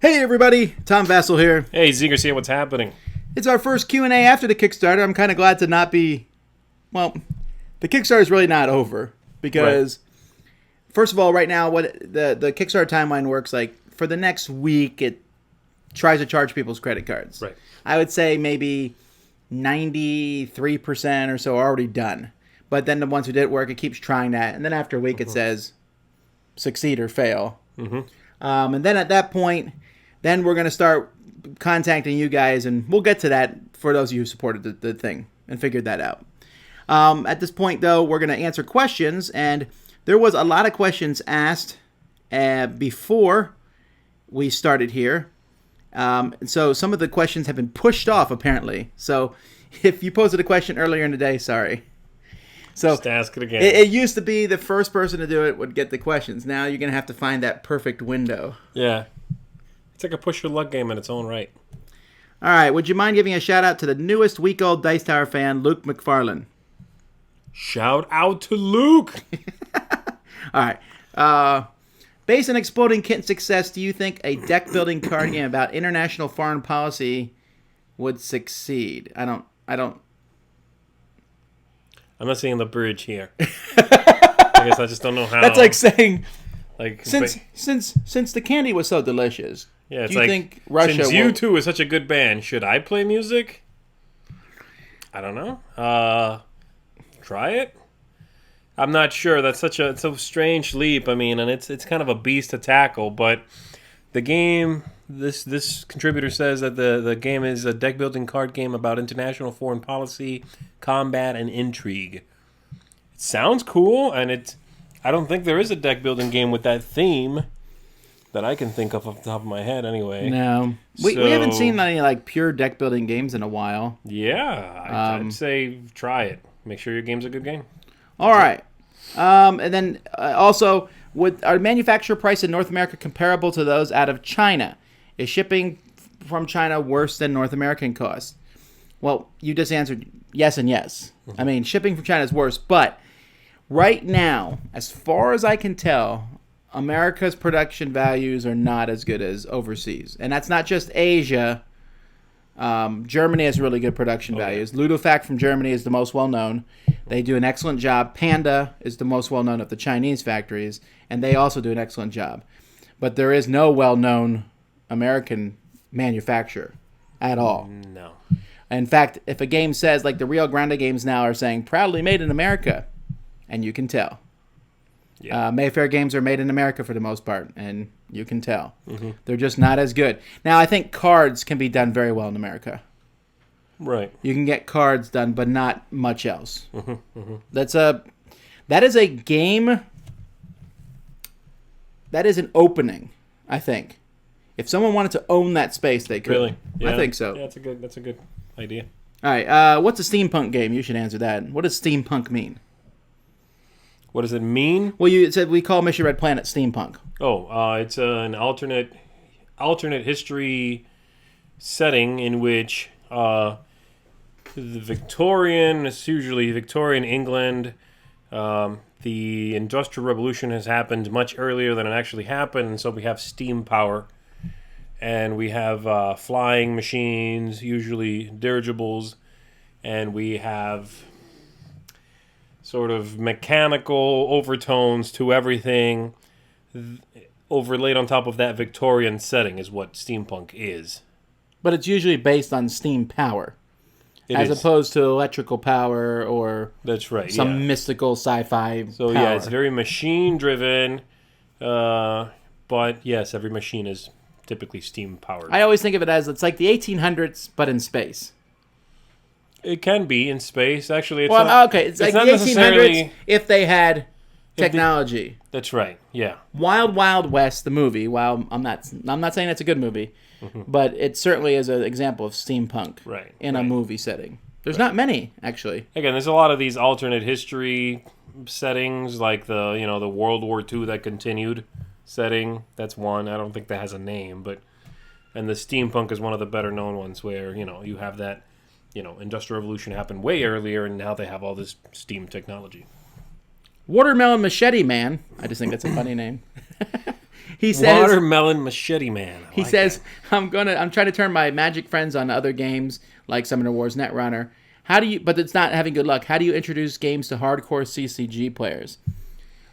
Hey everybody, Tom Vassell here. Hey, Zee here, what's happening? It's our first Q&A after the Kickstarter. I'm kind of glad to not be... Well, the Kickstarter is really not over. Because, First of all, right now, what the Kickstarter timeline works like, for the next week, it tries to charge people's credit cards. Right. I would say maybe 93% or so are already done. But then the ones who did work, it keeps trying that. And then after a week, it says succeed or fail. And then at that point... Then we're going to start contacting you guys, and we'll get to that for those of you who supported the thing and figured that out. At this point, though, we're going to answer questions, and there was a lot of questions asked before we started here. So some of the questions have been pushed off, apparently. So if you posted a question earlier in the day, sorry. So just ask it again. It used to be the first person to do it would get the questions. Now you're going to have to find that perfect window. Yeah. It's like a push your luck game in its own right. All right. Would you mind giving a shout out to the newest week-old Dice Tower fan, Luke McFarlane? Shout out to Luke! All right. Based on Exploding Kitten's success, do you think a deck-building card game about international foreign policy would succeed? I don't... I'm not seeing the bridge here. I guess I just don't know how. That's like saying... Like Since the candy was so delicious, yeah, it's do you like, think Russia since U2 is such a good band, should I play music? I don't know. Try it? I'm not sure. That's it's a strange leap. I mean, and it's kind of a beast to tackle, but the game, this contributor says that the game is a deck building card game about international foreign policy, combat, and intrigue. It sounds cool, and I don't think there is a deck building game with that theme that I can think of off the top of my head anyway. No. We haven't seen any like pure deck building games in a while. Yeah, I'd say try it. Make sure your game's a good game. All right. And then also, are manufacturer price in North America comparable to those out of China? Is shipping from China worse than North American costs? Well, you just answered yes and yes. I mean, shipping from China is worse, but... Right now, as far as I can tell, America's production values are not as good as overseas. And that's not just Asia. Germany has really good production values. Ludofact from Germany is the most well-known. They do an excellent job. Panda is the most well-known of the Chinese factories, and they also do an excellent job. But there is no well-known American manufacturer at all. No. In fact, if a game says, like the Rio Grande games now are saying, proudly made in America... And you can tell. Yeah. Mayfair games are made in America for the most part, and you can tell. They're just not as good. Now, I think cards can be done very well in America. Right. You can get cards done, but not much else. That is a game. That is an opening, I think. If someone wanted to own that space, they could. Really? Yeah. I think so. Yeah, that's a good idea. All right. What's a steampunk game? You should answer that. What does steampunk mean? What does it mean? Well, you said we call Mission Red Planet steampunk. Oh, it's an alternate history setting in which it's usually Victorian England. The Industrial Revolution has happened much earlier than it actually happened, and so we have steam power. And we have flying machines, usually dirigibles, and we have... sort of mechanical overtones to everything overlaid on top of that Victorian setting is what steampunk is. But it's usually based on steam power. As opposed to electrical power or that's right, some mystical sci-fi So power. yeah, it's very machine-driven, but yes, every machine is typically steam-powered. I always think of it as it's like the 1800s, but in space. It can be in space. Actually, it's it's like the 1800s if they had technology. That's right. Yeah. Wild Wild West, the movie. While I'm not saying it's a good movie, but it certainly is an example of steampunk in a movie setting. There's not many actually. Again, there's a lot of these alternate history settings, like the World War II that continued setting. That's one. I don't think that has a name, and the steampunk is one of the better known ones where you have that. Industrial Revolution happened way earlier, and now they have all this steam technology. Watermelon Machete Man. I just think that's a funny name. He says, Watermelon Machete Man. He says, I'm trying to turn my Magic friends on other games like Summoner Wars, Netrunner. But it's not having good luck. How do you introduce games to hardcore CCG players?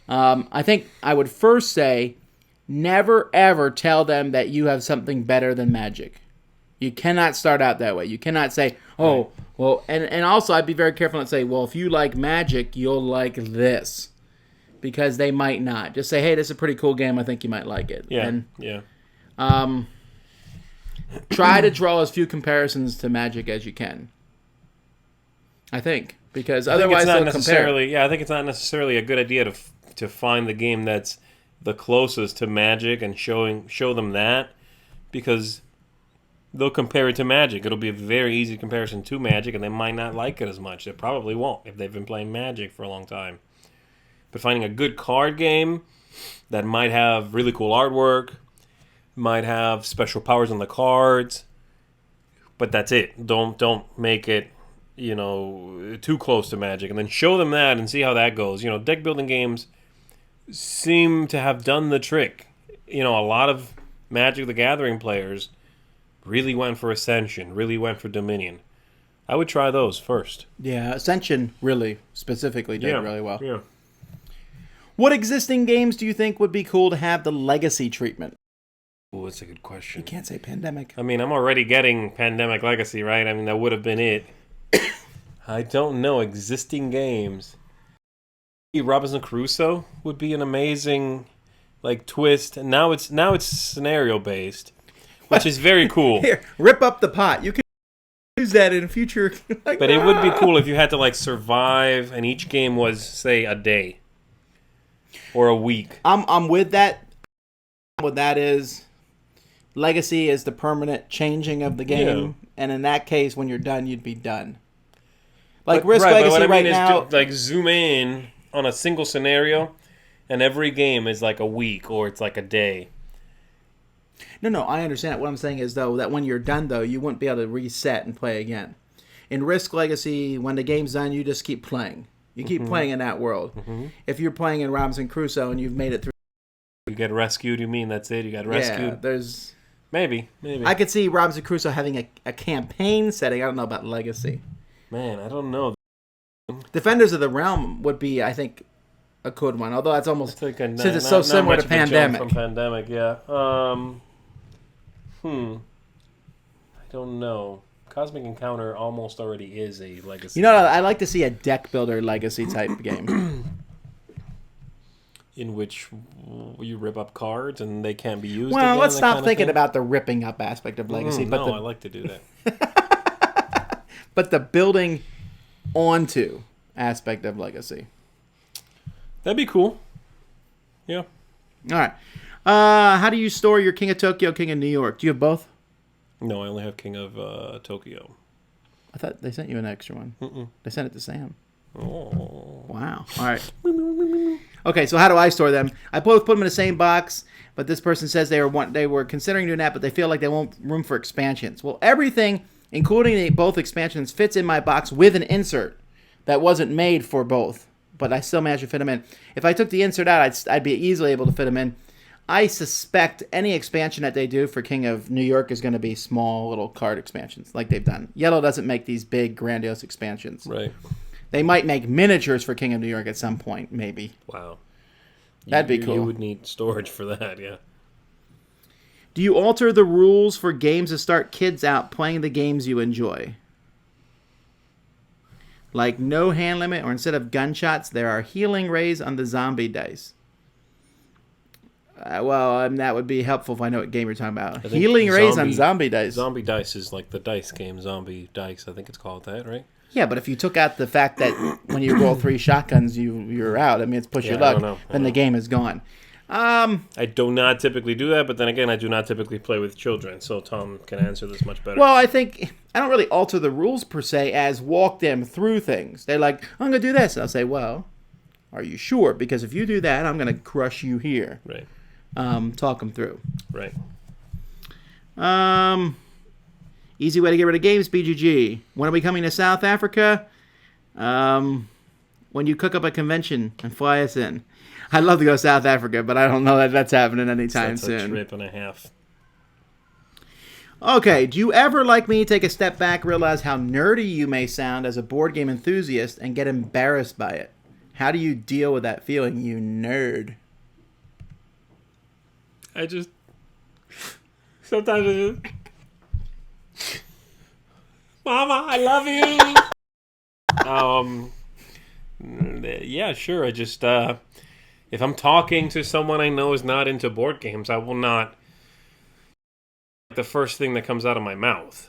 I think I would first say, never ever tell them that you have something better than Magic. You cannot start out that way. You cannot say, oh, well, and also I'd be very careful not to say, well, if you like Magic, you'll like this. Because they might not. Just say, hey, this is a pretty cool game. I think you might like it. Yeah, and, try to draw as few comparisons to Magic as you can. I think. Because otherwise they'll compare. Yeah, I think it's not necessarily a good idea to find the game that's the closest to Magic and show them that. Because they'll compare it to Magic. It'll be a very easy comparison to Magic, and they might not like it as much. They probably won't if they've been playing Magic for a long time. But finding a good card game that might have really cool artwork, might have special powers on the cards, but that's it. Don't make it, too close to Magic, and then show them that and see how that goes. Deck building games seem to have done the trick. A lot of Magic the Gathering players really went for Ascension, really went for Dominion. I would try those first. Yeah, Ascension really specifically did really well. Yeah. What existing games do you think would be cool to have the legacy treatment? Oh, that's a good question. You can't say Pandemic. I mean, I'm already getting Pandemic Legacy, right? I mean, that would have been it. I don't know. Existing games. Robinson Crusoe would be an amazing, twist. And now it's scenario based, which is very cool. Here, rip up the pot. You can use that in future. But it would be cool if you had to survive, and each game was, say, a day. Or a week. I'm with that. What that is, legacy is the permanent changing of the game, and in that case, when you're done, you'd be done. Risk Legacy but what I mean now. Is zoom in on a single scenario, and every game is a week or it's a day. No, I understand. What I'm saying is though that when you're done though, you wouldn't be able to reset and play again. In Risk Legacy, when the game's done, you just keep playing. You keep playing in that world. Mm-hmm. If you're playing in Robinson Crusoe and you've made it through... You get rescued, you mean? That's it? You got rescued? Yeah, there's... Maybe. I could see Robinson Crusoe having a campaign setting. I don't know about Legacy. Man, I don't know. Defenders of the Realm would be, I think, a good one. Although that's almost... since it's so not similar much to Pandemic. From Pandemic, yeah. I don't know. Cosmic Encounter almost already is a legacy. I'd like to see a deck builder legacy type game. In which you rip up cards and they can't be used Well, again, let's stop thinking about the ripping up aspect of legacy. I like to do that. But the building onto aspect of legacy. That'd be cool. Yeah. All right. How do you store your King of Tokyo, King of New York? Do you have both? No, I only have King of Tokyo. I thought they sent you an extra one. Mm-mm. They sent it to Sam. Oh. Wow. All right. Okay, so how do I store them? I both put them in the same box, but this person says they were considering doing that, but they feel like they won't room for expansions. Well, everything, including both expansions, fits in my box with an insert that wasn't made for both, but I still managed to fit them in. If I took the insert out, I'd be easily able to fit them in. I suspect any expansion that they do for King of New York is going to be small little card expansions like they've done. Yellow doesn't make these big, grandiose expansions. Right. They might make miniatures for King of New York at some point, maybe. Wow. That'd be cool. You would need storage for that, yeah. Do you alter the rules for games to start kids out playing the games you enjoy? Like no hand limit, or instead of gunshots, there are healing rays on the zombie dice. That would be helpful if I know what game you're talking about. Healing rays on zombie dice. Zombie dice is like the dice game, Zombie Dice. I think it's called that, right? Yeah, but if you took out the fact that when you roll 3 shotguns, you're out. I mean, it's push your luck. Then the game is gone. I do not typically do that, but then again, I do not typically play with children, so Tom can answer this much better. Well, I think I don't really alter the rules per se as walk them through things. They're like, I'm going to do this. I'll say, well, are you sure? Because if you do that, I'm going to crush you here. Right. Talk them through. Right. Easy way to get rid of games, BGG. When are we coming to South Africa? When you cook up a convention and fly us in. I'd love to go to South Africa, but I don't know that that's happening anytime soon. That's a trip and a half. Okay, do you ever, like me, take a step back, realize how nerdy you may sound as a board game enthusiast, and get embarrassed by it? How do you deal with that feeling, you nerd? Sometimes I just... Mama, I love you! Yeah, sure, I just, if I'm talking to someone I know is not into board games, I will not... the first thing that comes out of my mouth,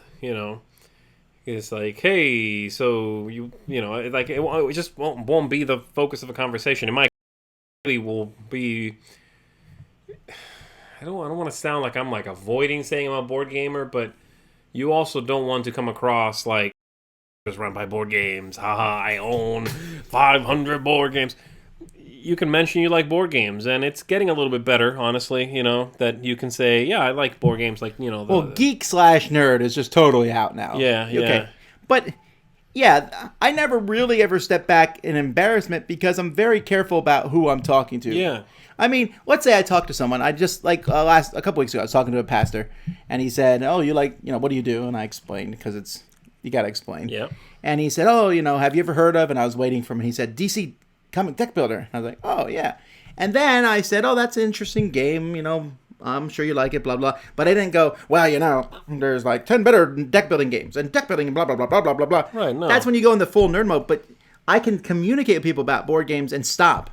it's like, hey, so you know, like it just won't be the focus of a conversation. It might will be. I don't want to sound like I'm like avoiding saying I'm a board gamer, but you also don't want to come across like just run by board games. Haha, I own 500 board games. You can mention you like board games, and it's getting a little bit better, honestly, that you can say, yeah, I like board games, like, geek/nerd is just totally out now. Yeah. Okay. But, yeah, I never really ever step back in embarrassment because I'm very careful about who I'm talking to. Yeah. I mean, let's say I talk to someone. I just, like, a couple weeks ago, I was talking to a pastor, and he said, oh, you like, what do you do? And I explained, because you got to explain. Yeah. And he said, oh, have you ever heard of, and I was waiting for him, and he said, DC Comic Deck Builder. I was like, oh, yeah. And then I said, oh, that's an interesting game, I'm sure you like it, blah, blah. But I didn't go, well, there's like 10 better deck building games and deck building and blah, blah, blah, blah, blah, blah, blah. Right, no. That's when you go in the full nerd mode. But I can communicate with people about board games and stop.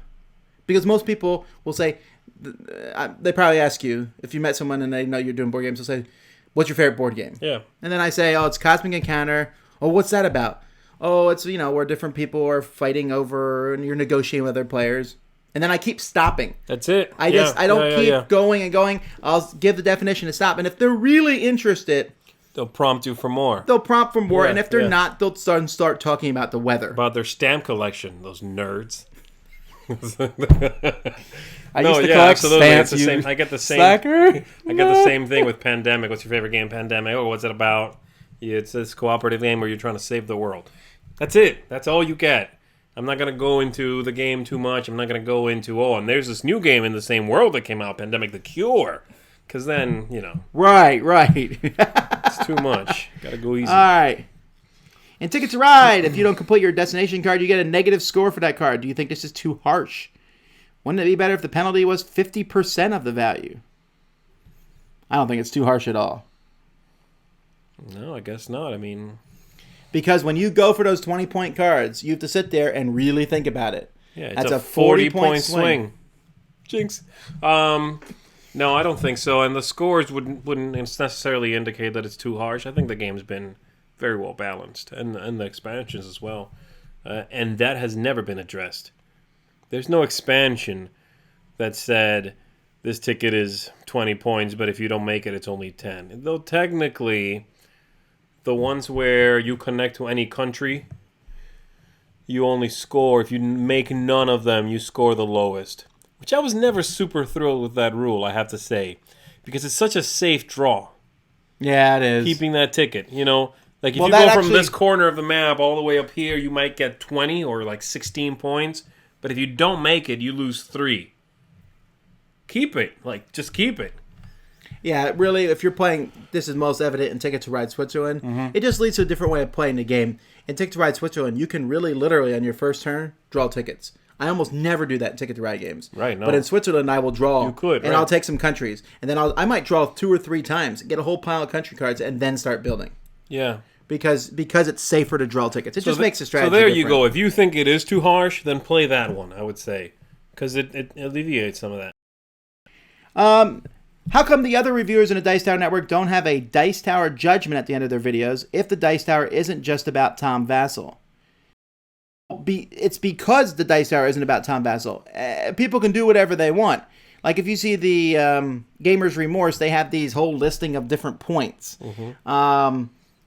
Because most people will say, they probably ask you, if you met someone and they know you're doing board games, they'll say, what's your favorite board game? Yeah. And then I say, oh, it's Cosmic Encounter. Oh, what's that about? Oh, it's, where different people are fighting over and you're negotiating with other players. And then I keep stopping. That's it. I don't keep going and going. I'll give the definition to stop. And if they're really interested, they'll prompt you for more. And if they're not, they'll start talking about the weather. About their stamp collection, those nerds. I used to collect stamps. It's the same. I get the same. Slacker? I get the same thing with Pandemic. What's your favorite game? Pandemic. Oh, what's it about? Yeah, it's this cooperative game where you're trying to save the world. That's it. That's all you get. I'm not going to go into the game too much. I'm not going to go into, and there's this new game in the same world that came out, Pandemic: The Cure. Because then, Right. It's too much. Got to go easy. All right. In Ticket to Ride, if you don't complete your destination card, you get a negative score for that card. Do you think this is too harsh? Wouldn't it be better if the penalty was 50% of the value? I don't think it's too harsh at all. No, I guess not. I mean... Because when you go for those 20-point cards, you have to sit there and really think about it. Yeah, it's a 40-point swing. Jinx. No, I don't think so. And the scores wouldn't necessarily indicate that it's too harsh. I think the game's been very well balanced, and the expansions as well. And that has never been addressed. There's no expansion that said this ticket is 20 points, but if you don't make it, it's only 10. Though technically, the ones where you connect to any country, you only score. If you make none of them, you score the lowest. Which I was never super thrilled with that rule, I have to say. Because it's such a safe draw. Yeah, it is. Keeping that ticket, Like, if you go from this corner of the map all the way up here, you might get 20 or, 16 points. But if you don't make it, you lose 3. Keep it. Just keep it. Yeah, really, if you're playing, this is most evident in Ticket to Ride Switzerland, it just leads to a different way of playing the game. In Ticket to Ride Switzerland, you can really, literally, on your first turn, draw tickets. I almost never do that in Ticket to Ride games. Right, no. But in Switzerland, I will draw. You could, and I'll take some countries. And then I might draw 2 or 3 times, get a whole pile of country cards, and then start building. Yeah. Because it's safer to draw tickets. It just makes the strategy So there different. you go. If you think it is too harsh, then play that one, I would say. Because it alleviates some of that. How come the other reviewers in the Dice Tower Network don't have a Dice Tower judgment at the end of their videos if the Dice Tower isn't just about Tom Vassell? It's because the Dice Tower isn't about Tom Vassell. People can do whatever they want. Like if you see the Gamer's Remorse, they have these whole listing of different points.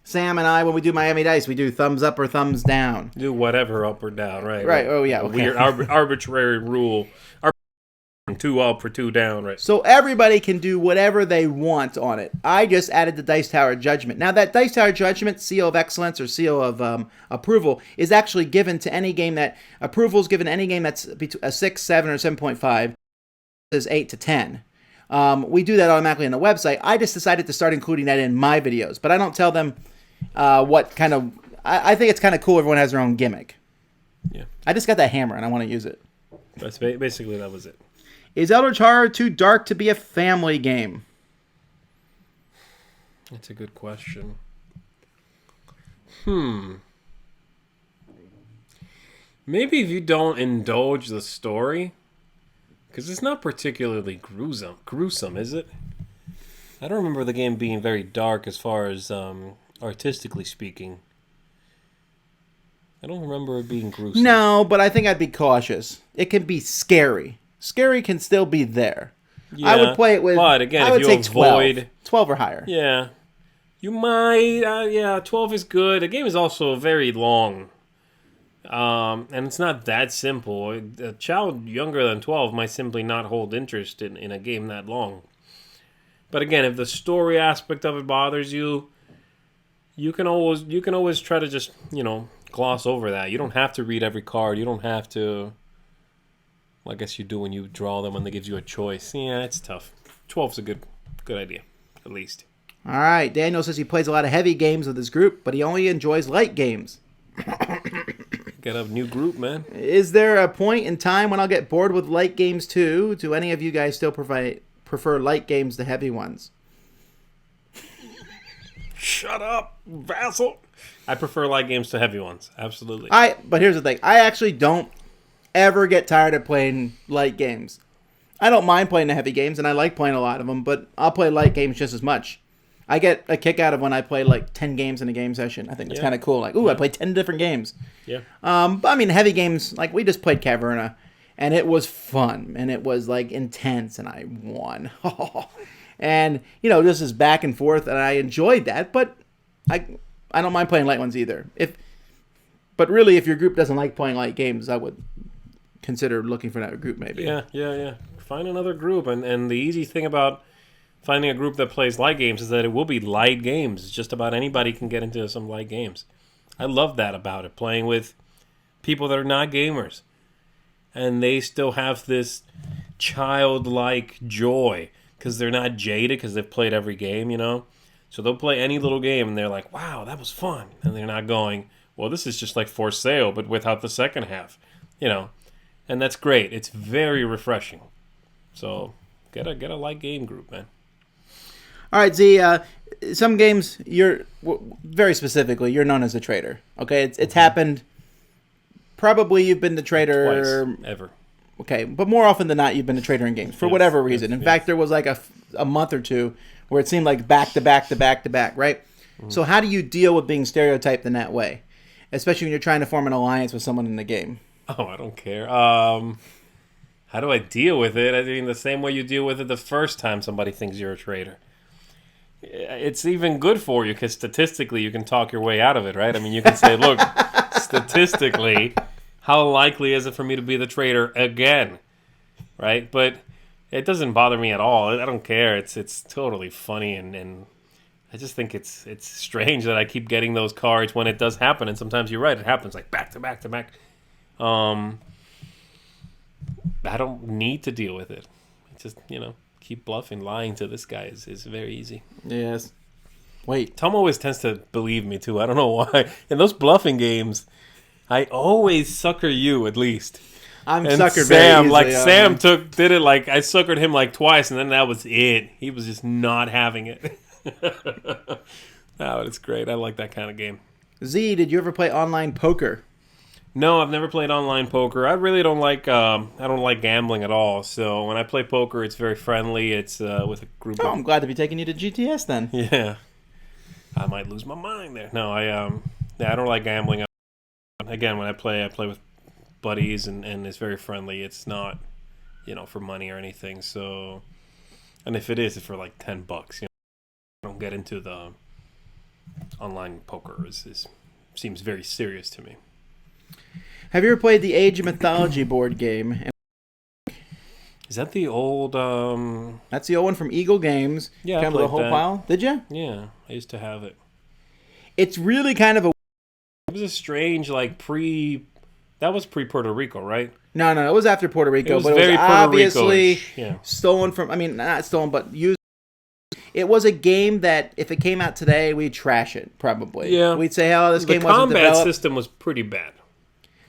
Sam and I, when we do Miami Dice, we do thumbs up or thumbs down. Do whatever up or down, right? Right. Oh, yeah. Okay. Weird arbitrary rule. 2 up or 2 down, right? So everybody can do whatever they want on it. I just added the Dice Tower Judgment. Now that Dice Tower Judgment, Seal of Excellence or Seal of Approval, is actually given to any game that... Approval is given to any game that's a 6, 7, or 7.5. Is 8 to 10. We do that automatically on the website. I just decided to start including that in my videos. But I don't tell them what kind of... I think it's kind of cool everyone has their own gimmick. Yeah. I just got that hammer and I want to use it. That's basically that was it. Is Eldritch Horror too dark to be a family game? That's a good question. Maybe if you don't indulge the story, because it's not particularly gruesome, is it? I don't remember the game being very dark as far as artistically speaking. I don't remember it being gruesome. No, but I think I'd be cautious. It can be scary. Scary can still be there. Yeah, I would play it with... But again, I would if you say avoid... 12 or higher. Yeah. You might... 12 is good. The game is also very long. And it's not that simple. A child younger than 12 might simply not hold interest in a game that long. But again, if the story aspect of it bothers you, you can always try to just, gloss over that. You don't have to read every card. You don't have to... Well, I guess you do when you draw them when they give you a choice. Yeah, it's tough. 12's a good idea, at least. All right. Daniel says he plays a lot of heavy games with his group, but he only enjoys light games. Get a new group, man. Is there a point in time when I'll get bored with light games too? Do any of you guys still prefer light games to heavy ones? Shut up, vassal. I prefer light games to heavy ones. Absolutely. But here's the thing. I actually don't ever get tired of playing light games. I don't mind playing the heavy games, and I like playing a lot of them, but I'll play light games just as much. I get a kick out of when I play like 10 games in a game session. I think it's kind of cool. Like, I played 10 different games. Yeah. But I mean, heavy games, like we just played Caverna, and it was fun, and it was like intense, and I won. And, this is back and forth, and I enjoyed that, but I don't mind playing light ones either. But really, if your group doesn't like playing light games, I would consider looking for another group maybe. Yeah. Find another group. And the easy thing about finding a group that plays light games is that it will be light games. Just about anybody can get into some light games. I love that about it, playing with people that are not gamers. And they still have this childlike joy because they're not jaded because they've played every game, So they'll play any little game and they're like, wow, that was fun. And they're not going, well, this is just like For Sale, but without the second half, And that's great. It's very refreshing. So get a light game group, man. All right, Z, some games, very specifically, you're known as a trader. Okay, it's happened. Probably you've been the trader. Twice, ever. Okay, but more often than not, you've been a trader in games for whatever reason. In fact, there was like a month or two where it seemed like back to back to back to back, right? Mm-hmm. So how do you deal with being stereotyped in that way? Especially when you're trying to form an alliance with someone in the game. Oh, I don't care. How do I deal with it? I mean, the same way you deal with it the first time somebody thinks you're a traitor. It's even good for you because statistically you can talk your way out of it, right? I mean, you can say, look, statistically, how likely is it for me to be the traitor again, right? But it doesn't bother me at all. I don't care. It's totally funny, and I just think it's strange that I keep getting those cards when it does happen. And sometimes you're right, it happens like back to back to back. I don't need to deal with it. Just keep bluffing, lying to this guy is very easy. Yes. Wait. Tom always tends to believe me too. I don't know why. In those bluffing games, I always sucker you at least. I'm and suckered Sam, very easily. Sam did it like I suckered him like twice, and then that was it. He was just not having it. It's great. I like that kind of game. Z, did you ever play online poker? No, I've never played online poker. I really don't like. I don't like gambling at all. So when I play poker, it's very friendly. It's with a group. Oh, I'm glad to be taking you to GTS then. Yeah, I might lose my mind there. No, I don't like gambling. Again, when I play with buddies, and it's very friendly. It's not, for money or anything. So, and if it is, it's for like $10. I don't get into the online poker. It seems very serious to me. Have you ever played the Age of Mythology board game? Is that the old? That's the old one from Eagle Games. Yeah, I kind of a played whole that. pile. Did you? Yeah, I used to have it. It's really kind of a. It was a strange, like That was pre Puerto Rico, right? No, it was after Puerto Rico, It was but it very was Puerto obviously Rico-ish, yeah. stolen from. I mean, not stolen, but used. It was a game that if it came out today, we'd trash it probably. Yeah. We'd say, "Oh, this The game wasn't combat developed." system was pretty bad.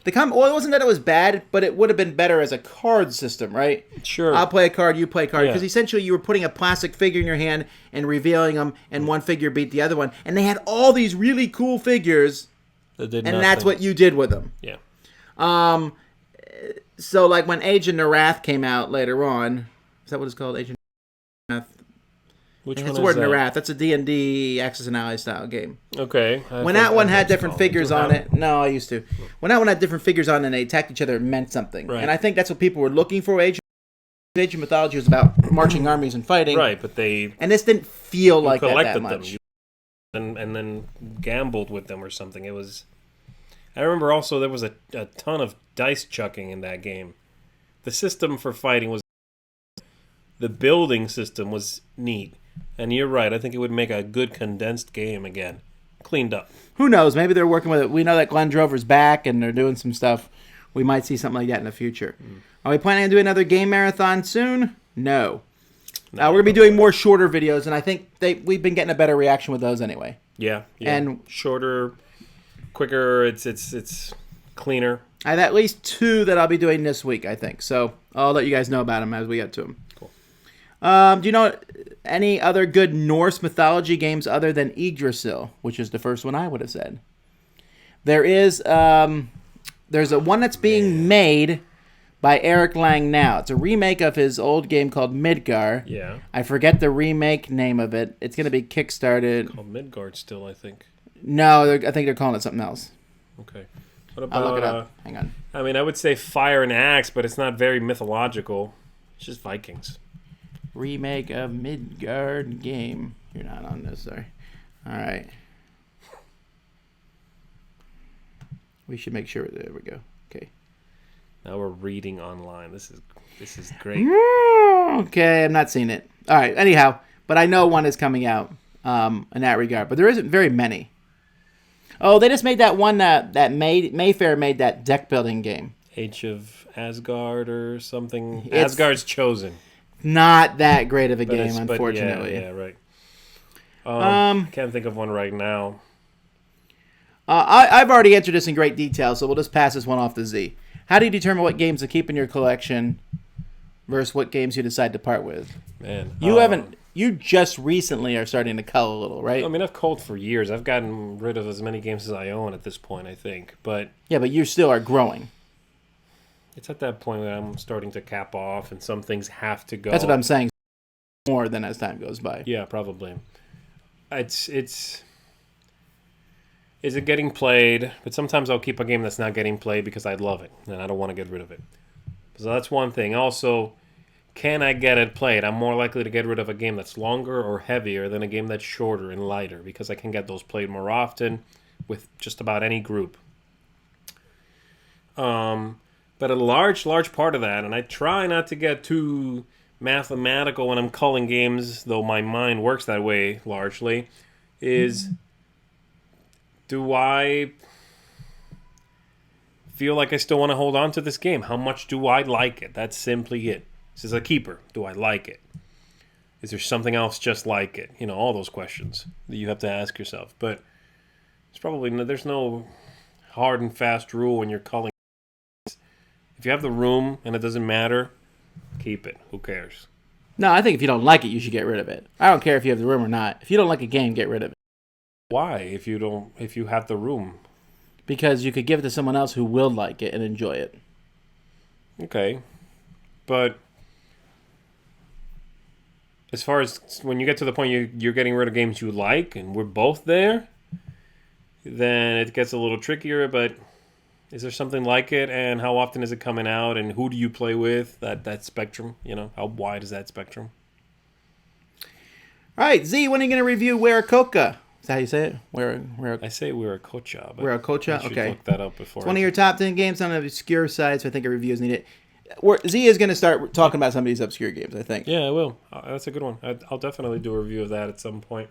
Well, it wasn't that it was bad, but it would have been better as a card system, right? Sure. I'll play a card, you play a card. Yeah. Because essentially you were putting a plastic figure in your hand and revealing them, and one figure beat the other one. And they had all these really cool figures, That did and nothing. that's what you did with them. Yeah. So, like, when Age of Mythology came out later on, is that what it's called? Age of Mythology? Which It's one the is word that? Mythology. That's a D&D Axis and Ally style game. Okay. When that one had different figures on it, no, I used to. When that one had different figures on it and they attacked each other, it meant something. Right. And I think that's what people were looking for. Age of Mythology was about marching armies and fighting. Right, but they And this didn't feel like that collected much. them and then gambled with them or something. It was. I remember also there was a ton of dice chucking in that game. The system for fighting was. The building system was neat. And you're right. I think it would make a good condensed game again. Cleaned up. Who knows? Maybe they're working with it. We know that Glenn Drover's back and they're doing some stuff. We might see something like that in the future. Are we planning on doing another game marathon soon? No. We're going to be doing more shorter videos, and I think we've been getting a better reaction with those anyway. Yeah. And shorter, quicker, it's cleaner. I have at least 2 that I'll be doing this week, I think. So I'll let you guys know about them as we get to them. Cool. Do you know any other good Norse mythology games other than Yggdrasil, which is the first one I would have said? There's a one that's being made by Eric Lang now. It's a remake of his old game called Midgar. Yeah. I forget the remake name of it. It's going to be kickstarted. Called Midgard still, I think. No, I think they're calling it something else. Okay. What about? I'll look it up. Hang on. I mean, I would say Fire and Axe, but it's not very mythological. It's just Vikings. Remake of Midgard game. You're not on this, sorry. All right. We should make sure. There we go. Okay. Now we're reading online. This is great. Okay, I'm not seeing it. All right. Anyhow, but I know one is coming out in that regard. But there isn't very many. Oh, they just made that one Mayfair made that deck building game. Age of Asgard or something. It's Asgard's Chosen. Not that great of a game, But unfortunately. yeah, right. Can't think of one right now. I've already answered this in great detail, so we'll just pass this one off to Z. How do you determine what games to keep in your collection versus what games you decide to part with? Man, You just recently are starting to cull a little, right? I mean, I've culled for years. I've gotten rid of as many games as I own at this point, I think. But Yeah, but you still are growing. it's at that point where I'm starting to cap off, and some things have to go. That's what I'm saying. More than as time goes by. Yeah, probably. It's is it getting played? But sometimes I'll keep a game that's not getting played because I love it and I don't want to get rid of it. So that's one thing. Also, can I get it played? I'm more likely to get rid of a game that's longer or heavier than a game that's shorter and lighter because I can get those played more often with just about any group. But a large part of that, and I try not to get too mathematical when I'm culling games, though my mind works that way largely, is do I feel like I still want to hold on to this game? How much do I like it? That's simply it. This is a keeper. Do I like it? Is there something else just like it? You know, all those questions that you have to ask yourself. But it's probably there's no hard and fast rule when you're culling. If you have the room and it doesn't matter, keep it. Who cares? No, I think if you don't like it, you should get rid of it. I don't care if you have the room or not. If you don't like a game, get rid of it. Why? If you have the room. Because you could give it to someone else who will like it and enjoy it. Okay. But as far as when you get to the point you're getting rid of games you like, and we're both there, then it gets a little trickier, but is there something like it, and how often is it coming out, and who do you play with? That spectrum, you know, how wide is that spectrum? All right, Z, when are you going to review Weracocha? Is that how you say it? I say Weracocha, but Weracocha? I should Okay. look that up before. It's one of your top 10 games on obscure sites, so I think a review is needed. Z is going to start talking about some of these obscure games, I think. Yeah, I will. That's a good one. I'll definitely do a review of that at some point.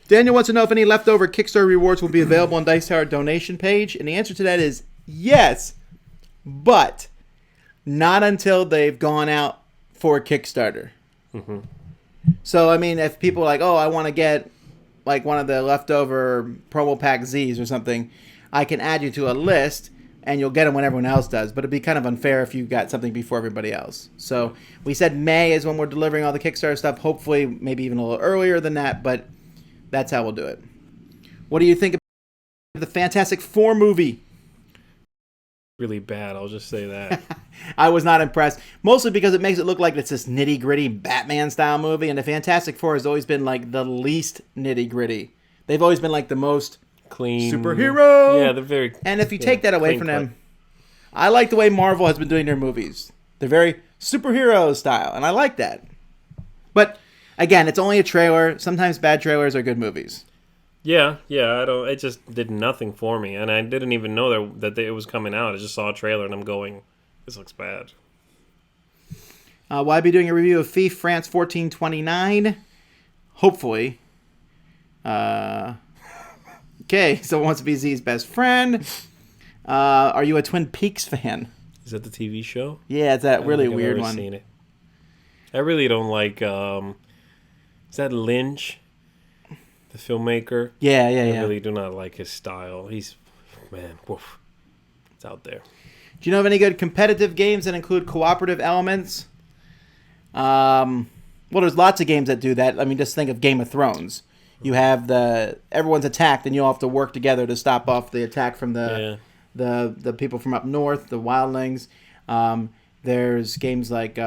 Daniel wants to know if any leftover Kickstarter rewards will be available on Dice Tower donation page, and the answer to that is yes, but not until they've gone out for Kickstarter. Mm-hmm. So, I mean, if people are like, oh, I want to get like one of the leftover promo pack Zs or something, I can add you to a list, and you'll get them when everyone else does. But it'd be kind of unfair if you got something before everybody else. So we said May is when we're delivering all the Kickstarter stuff. Hopefully, maybe even a little earlier than that, but that's how we'll do it. What do you think of the Fantastic Four movie? Really bad, I'll just say that. I was not impressed, mostly because it makes it look like it's this nitty-gritty Batman-style movie, and the Fantastic Four has always been like the least nitty-gritty. They've always been like the most Clean superhero. Yeah, they're very. And if you take that away from cut. them, I like the way Marvel has been doing their movies. They're very superhero style, and I like that. But again, it's only a trailer. Sometimes bad trailers are good movies. Yeah, I don't. It just did nothing for me, and I didn't even know that it was coming out. I just saw a trailer, and I'm going, "This looks bad." Will I be doing a review of FIFA France 1429? Hopefully. Okay, someone wants to be Z's best friend. Are you a Twin Peaks fan? Is that the TV show? Yeah, it's that really weird I've one. seen it. I really don't like. Is that Lynch, the filmmaker? Yeah. I really do not like his style. He's, man, woof. It's out there. Do you know of any good competitive games that include cooperative elements? Well, there's lots of games that do that. I mean, just think of Game of Thrones. You have everyone's attacked, and you all have to work together to stop off the attack from the people from up north, the wildlings. There's games like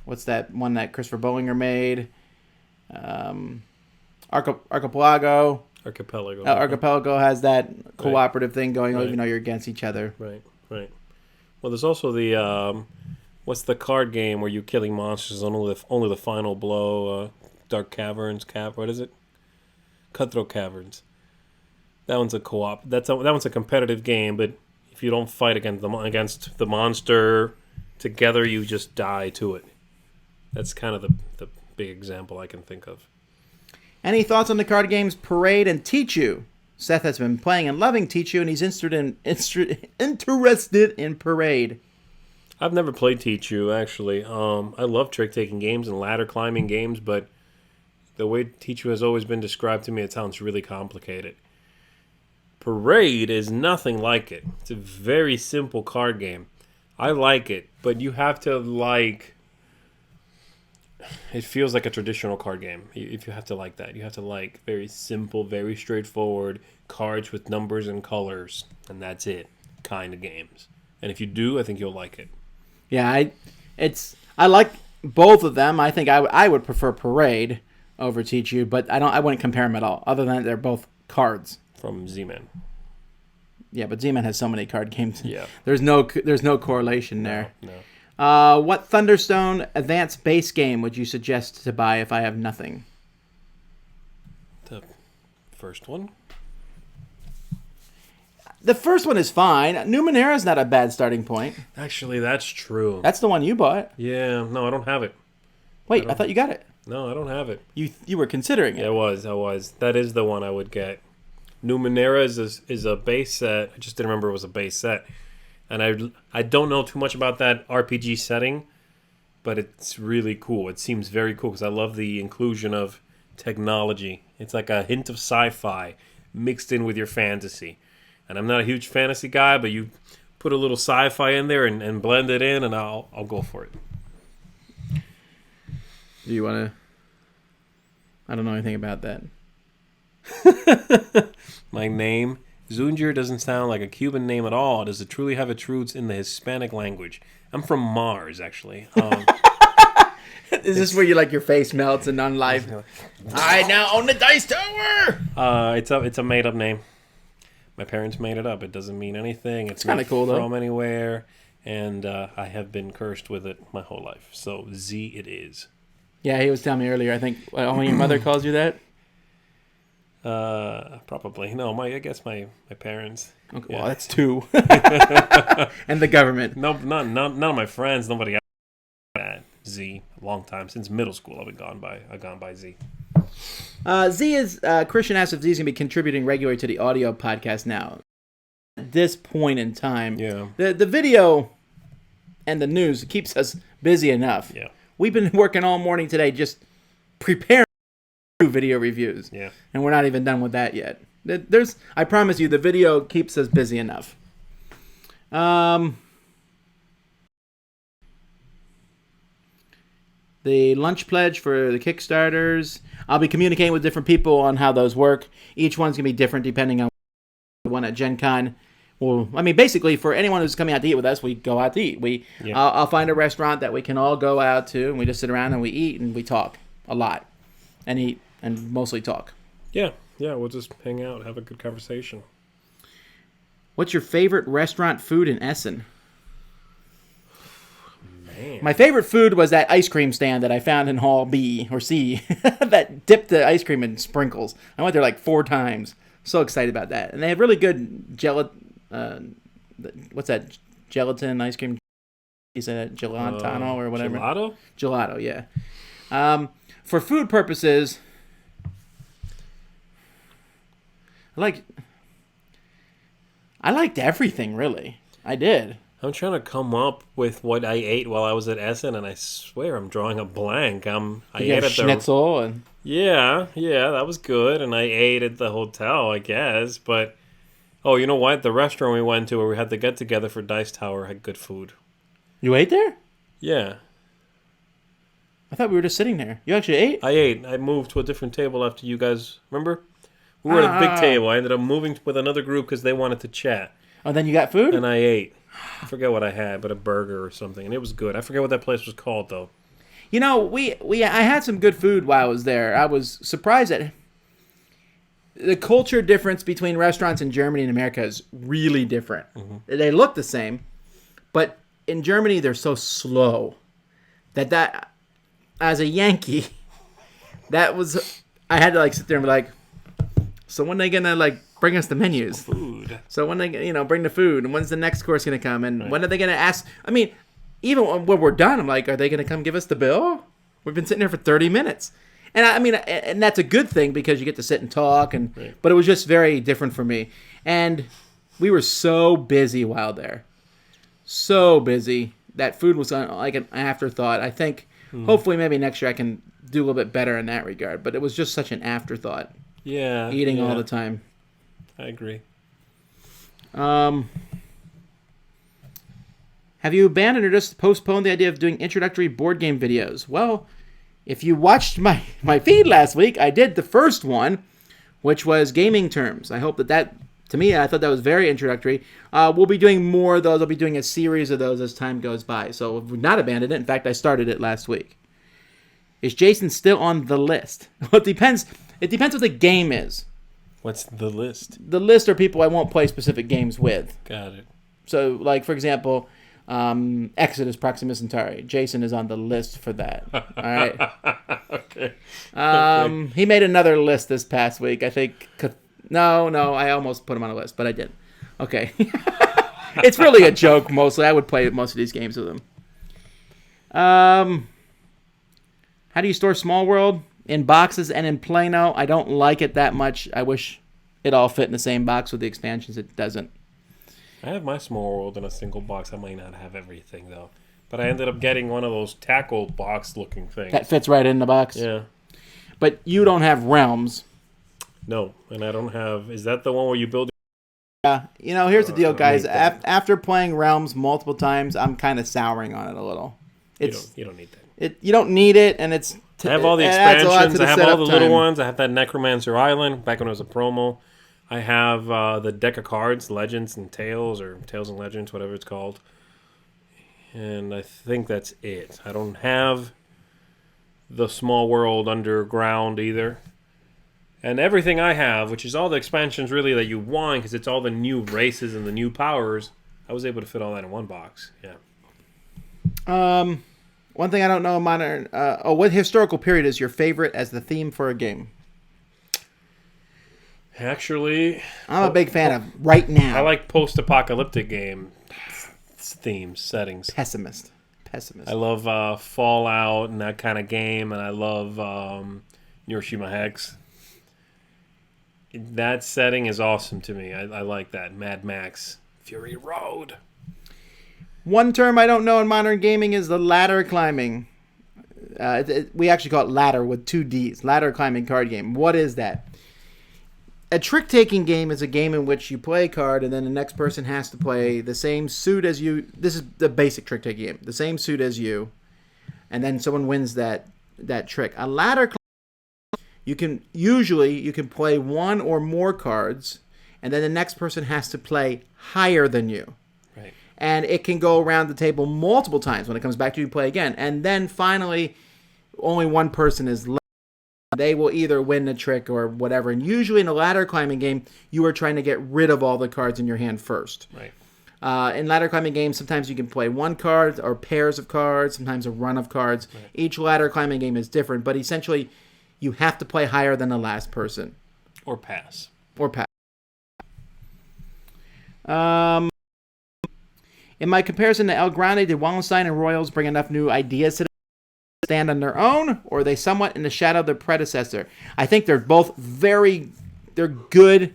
what's that one that Christopher Bollinger made? Archipelago. Archipelago has that cooperative thing going on, even though you're against each other. Right. Well, there's also the what's the card game where you're killing monsters only the final blow? Dark Caverns. What is it? Cutthroat Caverns. That one's a co-op. That one's a competitive game, but if you don't fight against the monster together, you just die to it. That's kind of the big example I can think of. Any thoughts on the card games Parade and Teach You? Seth has been playing and loving Teach You, and he's interested in Parade. I've never played Teach You, actually. I love trick-taking games and ladder-climbing games, but the way Teach You has always been described to me, it sounds really complicated. Parade is nothing like it. It's a very simple card game. I like it, but you have to like... It feels like a traditional card game. If you have to like that, you have to like very simple, very straightforward cards with numbers and colors, and that's it kind of games. And if you do, I think you'll like it. Yeah, I like both of them. I think I would prefer Parade over Teach You, but I wouldn't compare them at all. Other than they're both cards from Z-Man. Yeah, but Z-Man has so many card games. Yeah, there's no correlation there. No. What Thunderstone advanced base game would you suggest to buy if I have nothing? The first one. The first one is fine. Numenera's not a bad starting point. Actually, that's true. That's the one you bought. Yeah, no, I don't have it. Wait, I thought you got it. No, I don't have it. You were considering it. Yeah, I was. That is the one I would get. Numenera is a base set. I just didn't remember it was a base set. And I don't know too much about that RPG setting, but it's really cool. It seems very cool because I love the inclusion of technology. It's like a hint of sci-fi mixed in with your fantasy. And I'm not a huge fantasy guy, but you put a little sci-fi in there and blend it in, and I'll go for it. Do you want to... I don't know anything about that. My name, Zunjir, doesn't sound like a Cuban name at all. Does it truly have its roots in the Hispanic language? I'm from Mars, actually. Is this where your face melts and on live? I now own the Dice Tower! It's a made-up name. My parents made it up. It doesn't mean anything. It's kind of cool, though. From anywhere, and I have been cursed with it my whole life. So Z it is. Yeah, he was telling me earlier. I think only your mother calls you that. Probably. No, I guess my parents. Okay, Yeah. well, that's 2. And the government. No, none of my friends. Nobody else at Z. A long time since middle school. I've gone by Z. Z is Christian asks if Z is going to be contributing regularly to the audio podcast now. At this point in time, Yeah. the video and the news keeps us busy enough. Yeah. We've been working all morning today just preparing video reviews. Yeah. And we're not even done with that yet. I promise you, the video keeps us busy enough. The lunch pledge for the Kickstarters. I'll be communicating with different people on how those work. Each one's going to be different depending on the one at Gen Con. Well, I mean, basically, for anyone who's coming out to eat with us, we go out to eat. I'll find a restaurant that we can all go out to, and we just sit around and we eat and we talk a lot. And eat and mostly talk. Yeah. We'll just hang out, have a good conversation. What's your favorite restaurant food in Essen? Man. My favorite food was that ice cream stand that I found in Hall B or C that dipped the ice cream in sprinkles. I went there like 4 times. So excited about that. And they have really good what's that? Gelatin ice cream? Is that gelatano or whatever? Gelato, yeah. For food purposes, I liked everything, really. I did. I'm trying to come up with what I ate while I was at Essen, and I swear I'm drawing a blank. I ate at schnitzel and yeah, that was good, and I ate at the hotel, I guess. But you know what? The restaurant we went to where we had the get together for Dice Tower had good food. You ate there? Yeah. I thought we were just sitting there. You actually ate? I ate. I moved to a different table after you guys. Remember? We were at a big table. I ended up moving with another group because they wanted to chat. Oh, then you got food? And I ate. I forget what I had, but a burger or something, and it was good. I forget what that place was called, though. You know, I had some good food while I was there. I was surprised at the culture difference between restaurants in Germany and America is really different. Mm-hmm. They look the same, but in Germany they're so slow that as a Yankee, I had to sit there and be like, so when are they gonna bring us the menus? Food. So when they bring the food, and when's the next course gonna come, and when are they gonna ask? I mean, even when we're done, I'm like, are they gonna come give us the bill? We've been sitting here for 30 minutes, and I mean, and that's a good thing because you get to sit and talk, but it was just very different for me, and we were so busy while there, so busy that food was like an afterthought. I think hopefully maybe next year I can do a little bit better in that regard, but it was just such an afterthought. Yeah, eating all the time. I agree. Have you abandoned or just postponed the idea of doing introductory board game videos? Well, if you watched my feed last week, I did the first one, which was gaming terms. I hope that to me, I thought that was very introductory. We'll be doing more of those. I'll be doing a series of those as time goes by. So we've not abandoned it. In fact, I started it last week. Is Jason still on the list? Well, it depends. It depends what the game is. What's the list? The list are people I won't play specific games with. Got it. So, for example, Exodus Proximus Centauri. Jason is on the list for that. All right. Okay. He made another list this past week. I think. No, I almost put him on a list, but I didn't. Okay. It's really a joke, mostly. I would play most of these games with him. How do you store Small World? In boxes and in Plano. I don't like it that much. I wish it all fit in the same box with the expansions. It doesn't. I have my Small World in a single box. I might not have everything, though. But I ended up getting one of those tackle box looking things. That fits right in the box? Yeah. But you don't have Realms. No, and I don't have... Is that the one where you build... Yeah. Here's the deal, guys. After playing Realms multiple times, I'm kind of souring on it a little. You don't need that. You don't need it, and it's... I have all the expansions. I have all the little ones. I have that Necromancer Island back when it was a promo. I have the deck of cards, Legends and Tales, or Tales and Legends, whatever it's called. And I think that's it. I don't have the Small World Underground either. And everything I have, which is all the expansions really that you want, because it's all the new races and the new powers, I was able to fit all that in one box. Yeah. One thing I don't know, what historical period is your favorite as the theme for a game? Actually, I'm a big fan of right now. I like post-apocalyptic game themes, settings. Pessimist. I love Fallout and that kind of game, and I love Hiroshima Hex. That setting is awesome to me. I like that. Mad Max, Fury Road. One term I don't know in modern gaming is the ladder climbing. We actually call it ladder with 2 Ds. Ladder climbing card game. What is that? A trick-taking game is a game in which you play a card and then the next person has to play the same suit as you. This is the basic trick-taking game. The same suit as you. And then someone wins that trick. A ladder climbing, you can play 1 or more cards and then the next person has to play higher than you. Right. And it can go around the table multiple times. When it comes back to you, play again. And then finally, only one person is left. They will either win the trick or whatever. And usually in a ladder climbing game, you are trying to get rid of all the cards in your hand first. Right. In ladder climbing games, sometimes you can play 1 card or pairs of cards, sometimes a run of cards. Right. Each ladder climbing game is different, but essentially you have to play higher than the last person. Or pass. In my comparison to El Grande, did Wallenstein and Royals bring enough new ideas to stand on their own, or are they somewhat in the shadow of their predecessor? I think they're both they're good.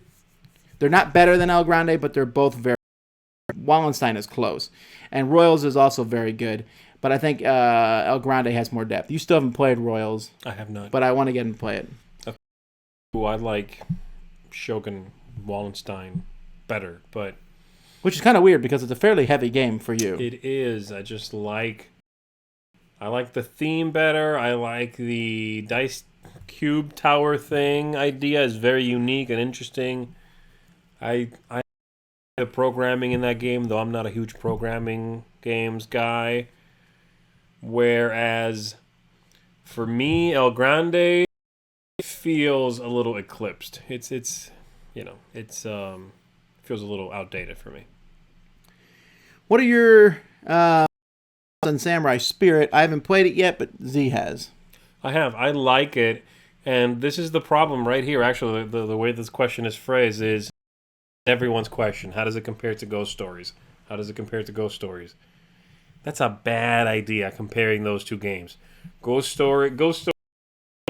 They're not better than El Grande, but they're both very. Wallenstein is close, and Royals is also very good, but I think El Grande has more depth. You still haven't played Royals. I have not. But I want to get and play it. Ooh, I like Shogun Wallenstein better, but which is kind of weird because it's a fairly heavy game for you. It is. I like the theme better. I like the dice cube tower thing idea is very unique and interesting. I the programming in that game, though I'm not a huge programming games guy. Whereas for me, El Grande feels a little eclipsed. It's feels a little outdated for me. What are your on Samurai Spirit? I haven't played it yet, but Z has. I have. I like it, and this is the problem right here. Actually, the way this question is phrased is everyone's question. How does it compare to Ghost Stories? How does it compare to Ghost Stories? That's a bad idea, comparing those 2 games. Ghost Story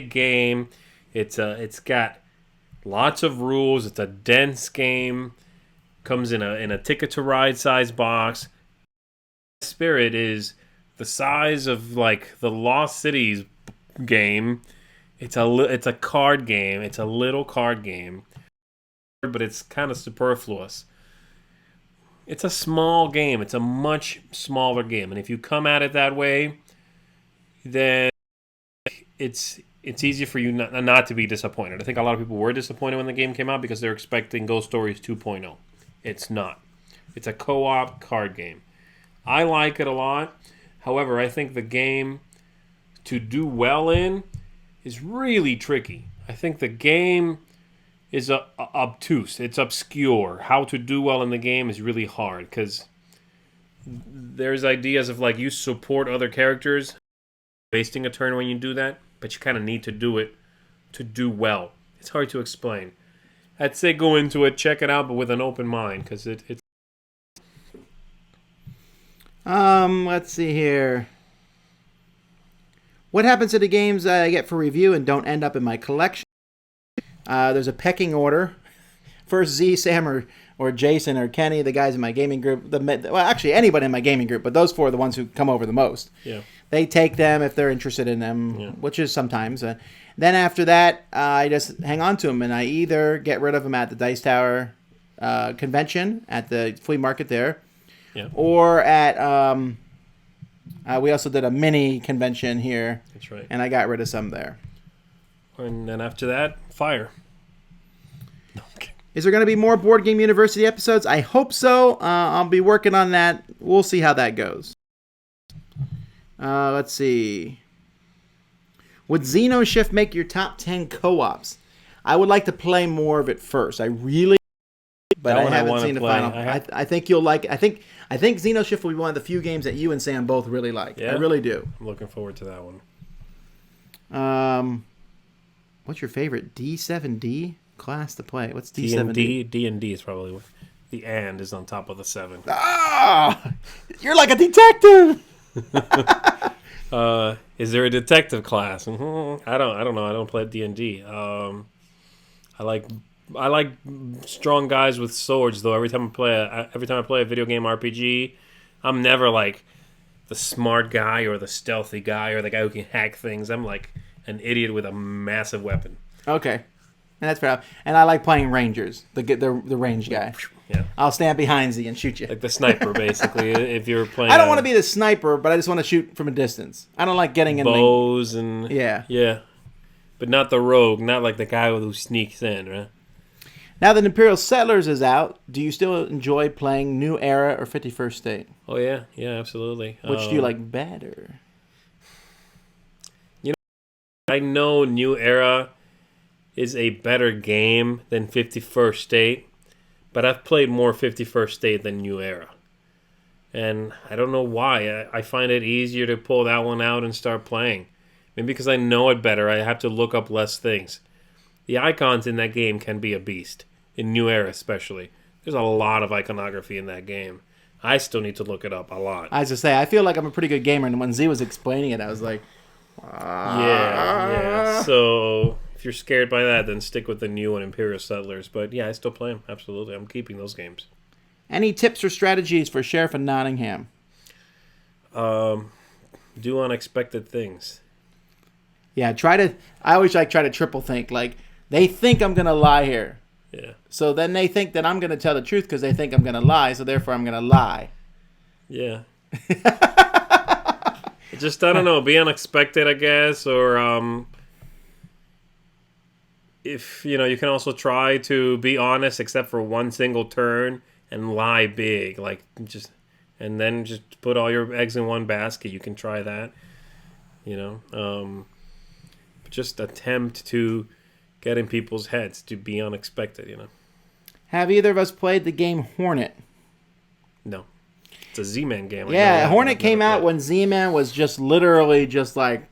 game. It's got lots of rules. It's a dense game. Comes in a Ticket to Ride size box. Spirit is the size of like the Lost Cities game. It's a card game. It's a little card game, but it's kind of superfluous. It's a small game. It's a much smaller game, and if you come at it that way, then it's easy for you not to be disappointed. I think a lot of people were disappointed when the game came out because they're expecting Ghost Stories 2.0. It's not. It's a co-op card game. I like it a lot. However, I think the game to do well in is really tricky. I think the game is obtuse. It's obscure. How to do well in the game is really hard because there's ideas of like you support other characters, wasting a turn when you do that, but you kind of need to do it to do well. It's hard to explain. I'd say go into it, check it out, but with an open mind because it's. Let's see here. What happens to the games I get for review and don't end up in my collection? There's a pecking order. First Z, Sam, or Jason, or Kenny, the guys in my gaming group. Well, actually, anybody in my gaming group, but those 4 are the ones who come over the most. Yeah. They take them if they're interested in them, which is sometimes. Then after that, I just hang on to them, and I either get rid of them at the Dice Tower convention at the flea market there, or at we also did a mini convention here. That's right. And I got rid of some there. And then after that, fire. Okay. Is there going to be more Board Game University episodes? I hope so. I'll be working on that. We'll see how that goes. Let's see. Would Xeno Shift make your top 10 co-ops? I would like to play more of it first. I really, but I haven't seen the final. I think you'll like it. I think Xeno Shift will be one of the few games that you and Sam both really like. Yeah? I really do. I'm looking forward to that one. What's your favorite? D7D? class to play. What's D&D? D7D? D&D is probably what. The and is on top of the 7. Ah! You're like a detective! Is there a detective class? I don't know. I don't play D&D. I like strong guys with swords though. Every time I play a video game RPG, I'm never like the smart guy or the stealthy guy or the guy who can hack things. I'm like an idiot with a massive weapon. Okay. And that's fair. And I like playing rangers, the range guy. Yeah. I'll stand behind Z and shoot you. Like the sniper, basically. If you're playing, I don't want to be the sniper, but I just want to shoot from a distance. I don't like getting in bows and yeah, but not the rogue, not like the guy who sneaks in, right? Now that Imperial Settlers is out, do you still enjoy playing New Era or 51st State? Oh yeah, absolutely. Which do you like better? I know New Era is a better game than 51st State, but I've played more 51st State than New Era. And I don't know why. I find it easier to pull that one out and start playing. Maybe because I know it better, I have to look up less things. The icons in that game can be a beast, in New Era especially. There's a lot of iconography in that game. I still need to look it up a lot. I was just say, I feel like I'm a pretty good gamer, and when Z was explaining it, I was like... Yeah. So if you're scared by that, then stick with the new one, Imperial Settlers. But yeah, I still play them. Absolutely. I'm keeping those games. Any tips or strategies for Sheriff of Nottingham? Do unexpected things. Yeah, I always try to triple think. Like, they think I'm going to lie here. Yeah. So then they think that I'm going to tell the truth because they think I'm going to lie, so therefore I'm going to lie. Yeah. Just, I don't know, be unexpected, I guess, or if, you can also try to be honest except for one single turn and lie big, like, and then just put all your eggs in one basket. You can try that, just attempt to get in people's heads to be unexpected, Have either of us played the game Hornet? No. It's a Z-Man game. Yeah, Hornet came out when Z-Man was just literally just like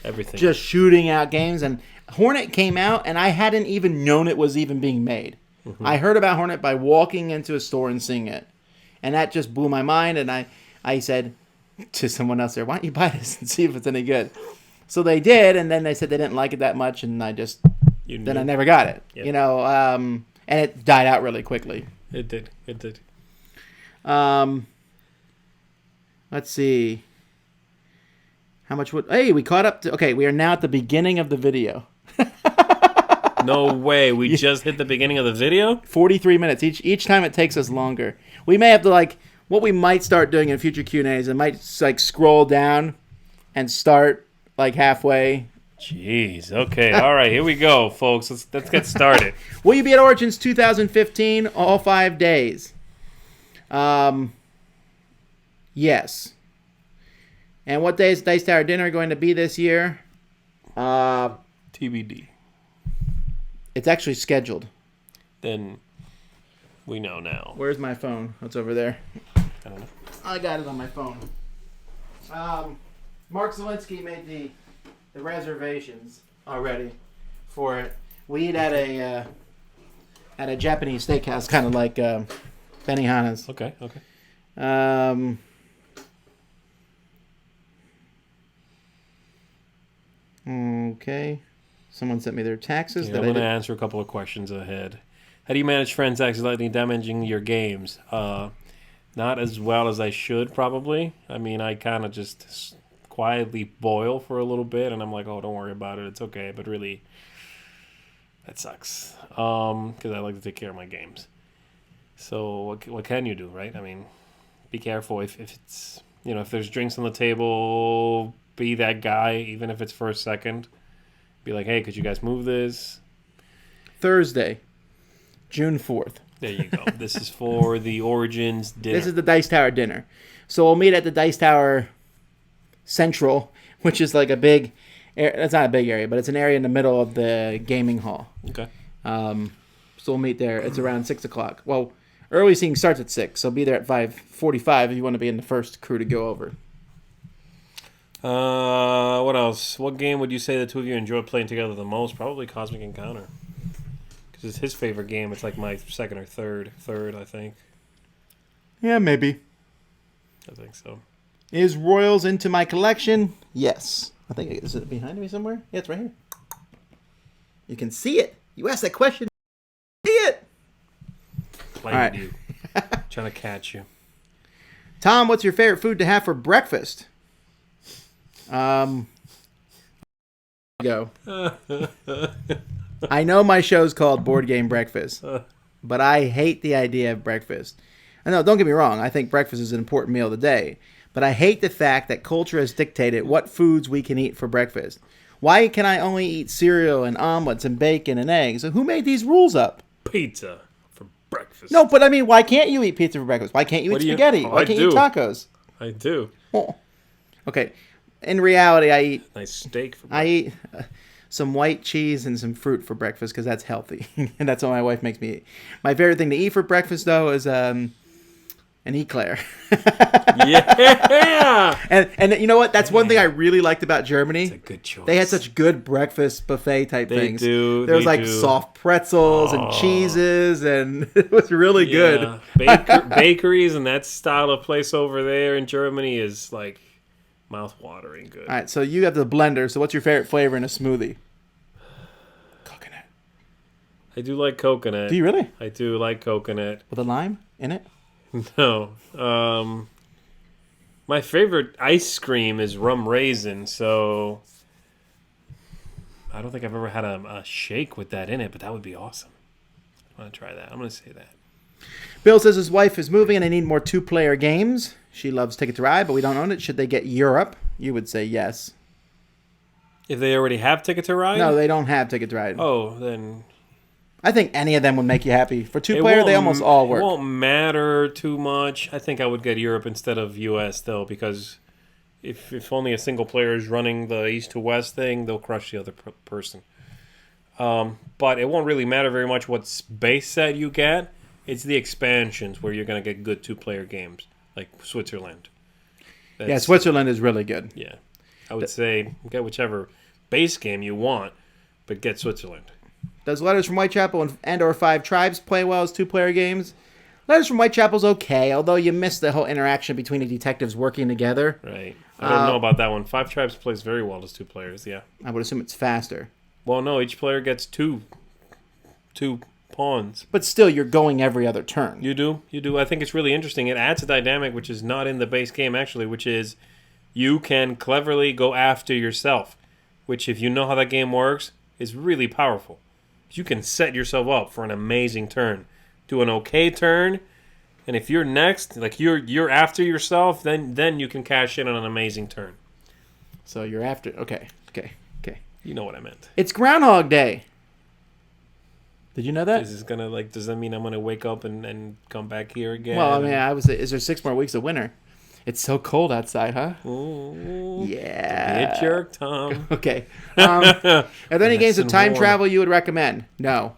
everything, just shooting out games. And Hornet came out, and I hadn't even known it was even being made. Mm-hmm. I heard about Hornet by walking into a store and seeing it, and that just blew my mind. And I said to someone else there, "Why don't you buy this and see if it's any good?" So they did, and then they said they didn't like it that much, and I never got it. Yep. And it died out really quickly. It did. Let's see. How much would... Hey, we caught up to... Okay, we are now at the beginning of the video. No way. We just hit the beginning of the video? 43 minutes. Each time it takes us longer. We may have to, what we might start doing in future Q&As, I might, scroll down and start, halfway. Jeez. Okay. All right. Here we go, folks. Let's get started. Will you be at Origins 2015 all 5 days? Yes. And what day is Dice Tower Dinner going to be this year? TBD. It's actually scheduled. Then we know now. Where's my phone? What's over there? I don't know. I got it on my phone. Mark Zelinsky made the reservations already for it. We eat at a Japanese steakhouse, kind of like Benihana's. Okay. Okay. Someone sent me their taxes. I'm going to answer a couple of questions ahead. How do you manage friends accidentally damaging your games? Not as well as I should, probably. I mean, I kind of just quietly boil for a little bit, and I'm like, oh, don't worry about it. It's okay. But really, that sucks. Because I like to take care of my games. So what can you do, right? I mean, be careful if it's, if there's drinks on the table, be that guy, even if it's for a second. Be like, hey, could you guys move this? Thursday, June 4th. There you go. This is for the Origins dinner. This is the Dice Tower dinner. So we'll meet at the Dice Tower Central, which is like a big... It's not a big area, but it's an area in the middle of the gaming hall. Okay. So we'll meet there. It's around 6 o'clock. Well, early seating starts at 6, so be there at 5:45 if you want to be in the first crew to go over. What else? What game would you say the two of you enjoy playing together the most? Probably Cosmic Encounter. This is his favorite game. It's like my second or third, I think. Yeah, maybe. I think so. Is Royals into my collection? Yes. I think, is it behind me somewhere? Yeah, it's right here. You can see it. You asked that question. See it. Playing right. you. Trying to catch you. Tom, what's your favorite food to have for breakfast? Go. I know my show's called Board Game Breakfast, but I hate the idea of breakfast. I know, don't get me wrong. I think breakfast is an important meal of the day, but I hate the fact that culture has dictated what foods we can eat for breakfast. Why can I only eat cereal and omelets and bacon and eggs? Who made these rules up? Pizza for breakfast. No, but I mean, why can't you eat pizza for breakfast? Why can't you eat spaghetti? Why can't you eat tacos? I do. Oh. Okay. In reality, I eat... Nice steak for breakfast. I eat some white cheese and some fruit for breakfast because that's healthy. And that's what my wife makes me eat. My favorite thing to eat for breakfast, though, is an eclair. Yeah! And you know what? That's one thing I really liked about Germany. It's a good choice. They had such good breakfast buffet type things. Do. There was like soft pretzels and cheeses, and it was really good. Bakeries and that style of place over there in Germany is like mouth-watering good. All right, so you have the blender. So what's your favorite flavor in a smoothie? Coconut. I do like coconut. Do you really? I do like coconut. With a lime in it? No. My favorite ice cream is rum raisin, so I don't think I've ever had a shake with that in it, but that would be awesome. I want to try that. I'm going to say that. Bill says his wife is moving and they need more two-player games. She loves Ticket to Ride, but we don't own it. Should they get Europe? You would say yes. If they already have Ticket to Ride? No, they don't have Ticket to Ride. Oh, then... I think any of them would make you happy. For two-player, they almost all work. It won't matter too much. I think I would get Europe instead of US, though, because if only a single player is running the East to West thing, they'll crush the other person. But it won't really matter very much what base set you get. It's the expansions where you're going to get good two-player games, like Switzerland. Yeah, Switzerland is really good. Yeah. I would say get whichever base game you want, but get Switzerland. Does Letters from Whitechapel and or Five Tribes play well as two-player games? Letters from Whitechapel's okay, although you miss the whole interaction between the detectives working together. Right. I don't know about that one. Five Tribes plays very well as two players, yeah. I would assume it's faster. Well, no, each player gets two pawns. But still, you're going every other turn. You do. I think it's really interesting. It adds a dynamic which is not in the base game, actually, which is you can cleverly go after yourself, which, if you know how that game works, is really powerful. You can set yourself up for an amazing turn. Do an okay turn, and if you're next, like you're after yourself, then you can cash in on an amazing turn. So you're after... Okay. You know what I meant. It's Groundhog Day. Did you know that? Is this gonna, does that mean I'm gonna wake up and come back here again? Well, I mean, I was. Is there 6 more weeks of winter? It's so cold outside, huh? Ooh, yeah. Get jerk, Tom. Okay. Are there any games of time travel you would recommend? No.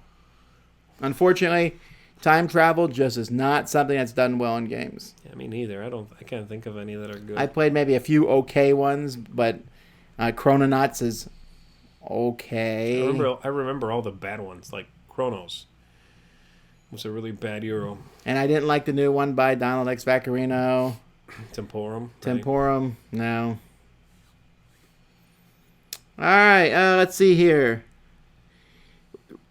Unfortunately, time travel just is not something that's done well in games. Yeah, me neither. I can't think of any that are good. I played maybe a few okay ones, but Chrononauts is okay. I remember all the bad ones, like Chronos. It was a really bad Euro. And I didn't like the new one by Donald X. Vaccarino. Temporum. Temporum, right? No. All right, let's see here.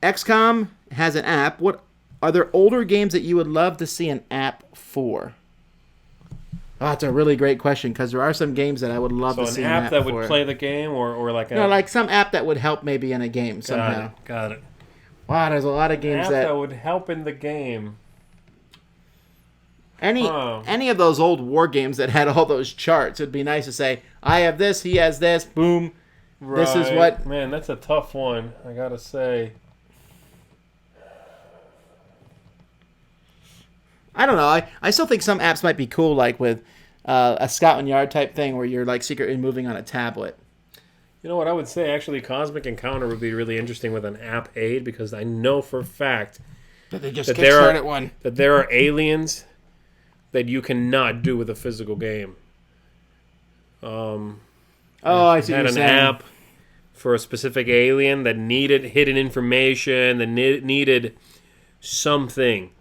XCOM has an app. What are there older games that you would love to see an app for? Oh, that's a really great question because there are some games that I would love to see an app that for. would play the game or like a... No, like some app that would help maybe in a game somehow. Got it. Wow, there's a lot of games that would help in the game. Any of those old war games that had all those charts, it'd be nice to say, I have this, he has this, boom. Right. This is what... Man, that's a tough one, I gotta say. I don't know. I still think some apps might be cool, like with a Scotland Yard type thing where you're like secretly moving on a tablet. You know what I would say? Actually, Cosmic Encounter would be really interesting with an app aid because I know for a fact that they just kickstarted one. That there are aliens that you cannot do with a physical game. I see what you're saying. Had an app for a specific alien that needed hidden information, that needed something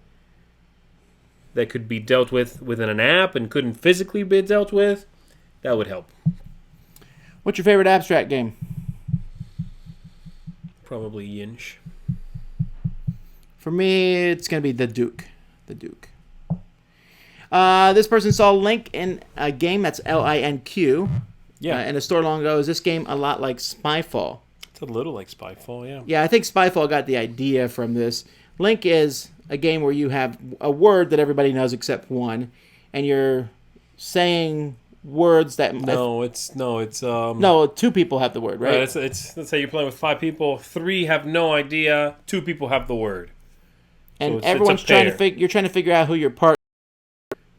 that could be dealt with within an app and couldn't physically be dealt with, that would help. What's your favorite abstract game? Probably Yinch. For me, it's going to be The Duke. The Duke. This person saw Link in a game that's Linq. Yeah. In a store long ago. Is this game a lot like Spyfall? It's a little like Spyfall, yeah. Yeah, I think Spyfall got the idea from this. Link is a game where you have a word that everybody knows except one, and you're saying words that... No, two people have the word, right? It's let's say you're playing with 5 people, 3 have no idea, 2 people have the word. And so everyone's trying to you're trying to figure out who your partner.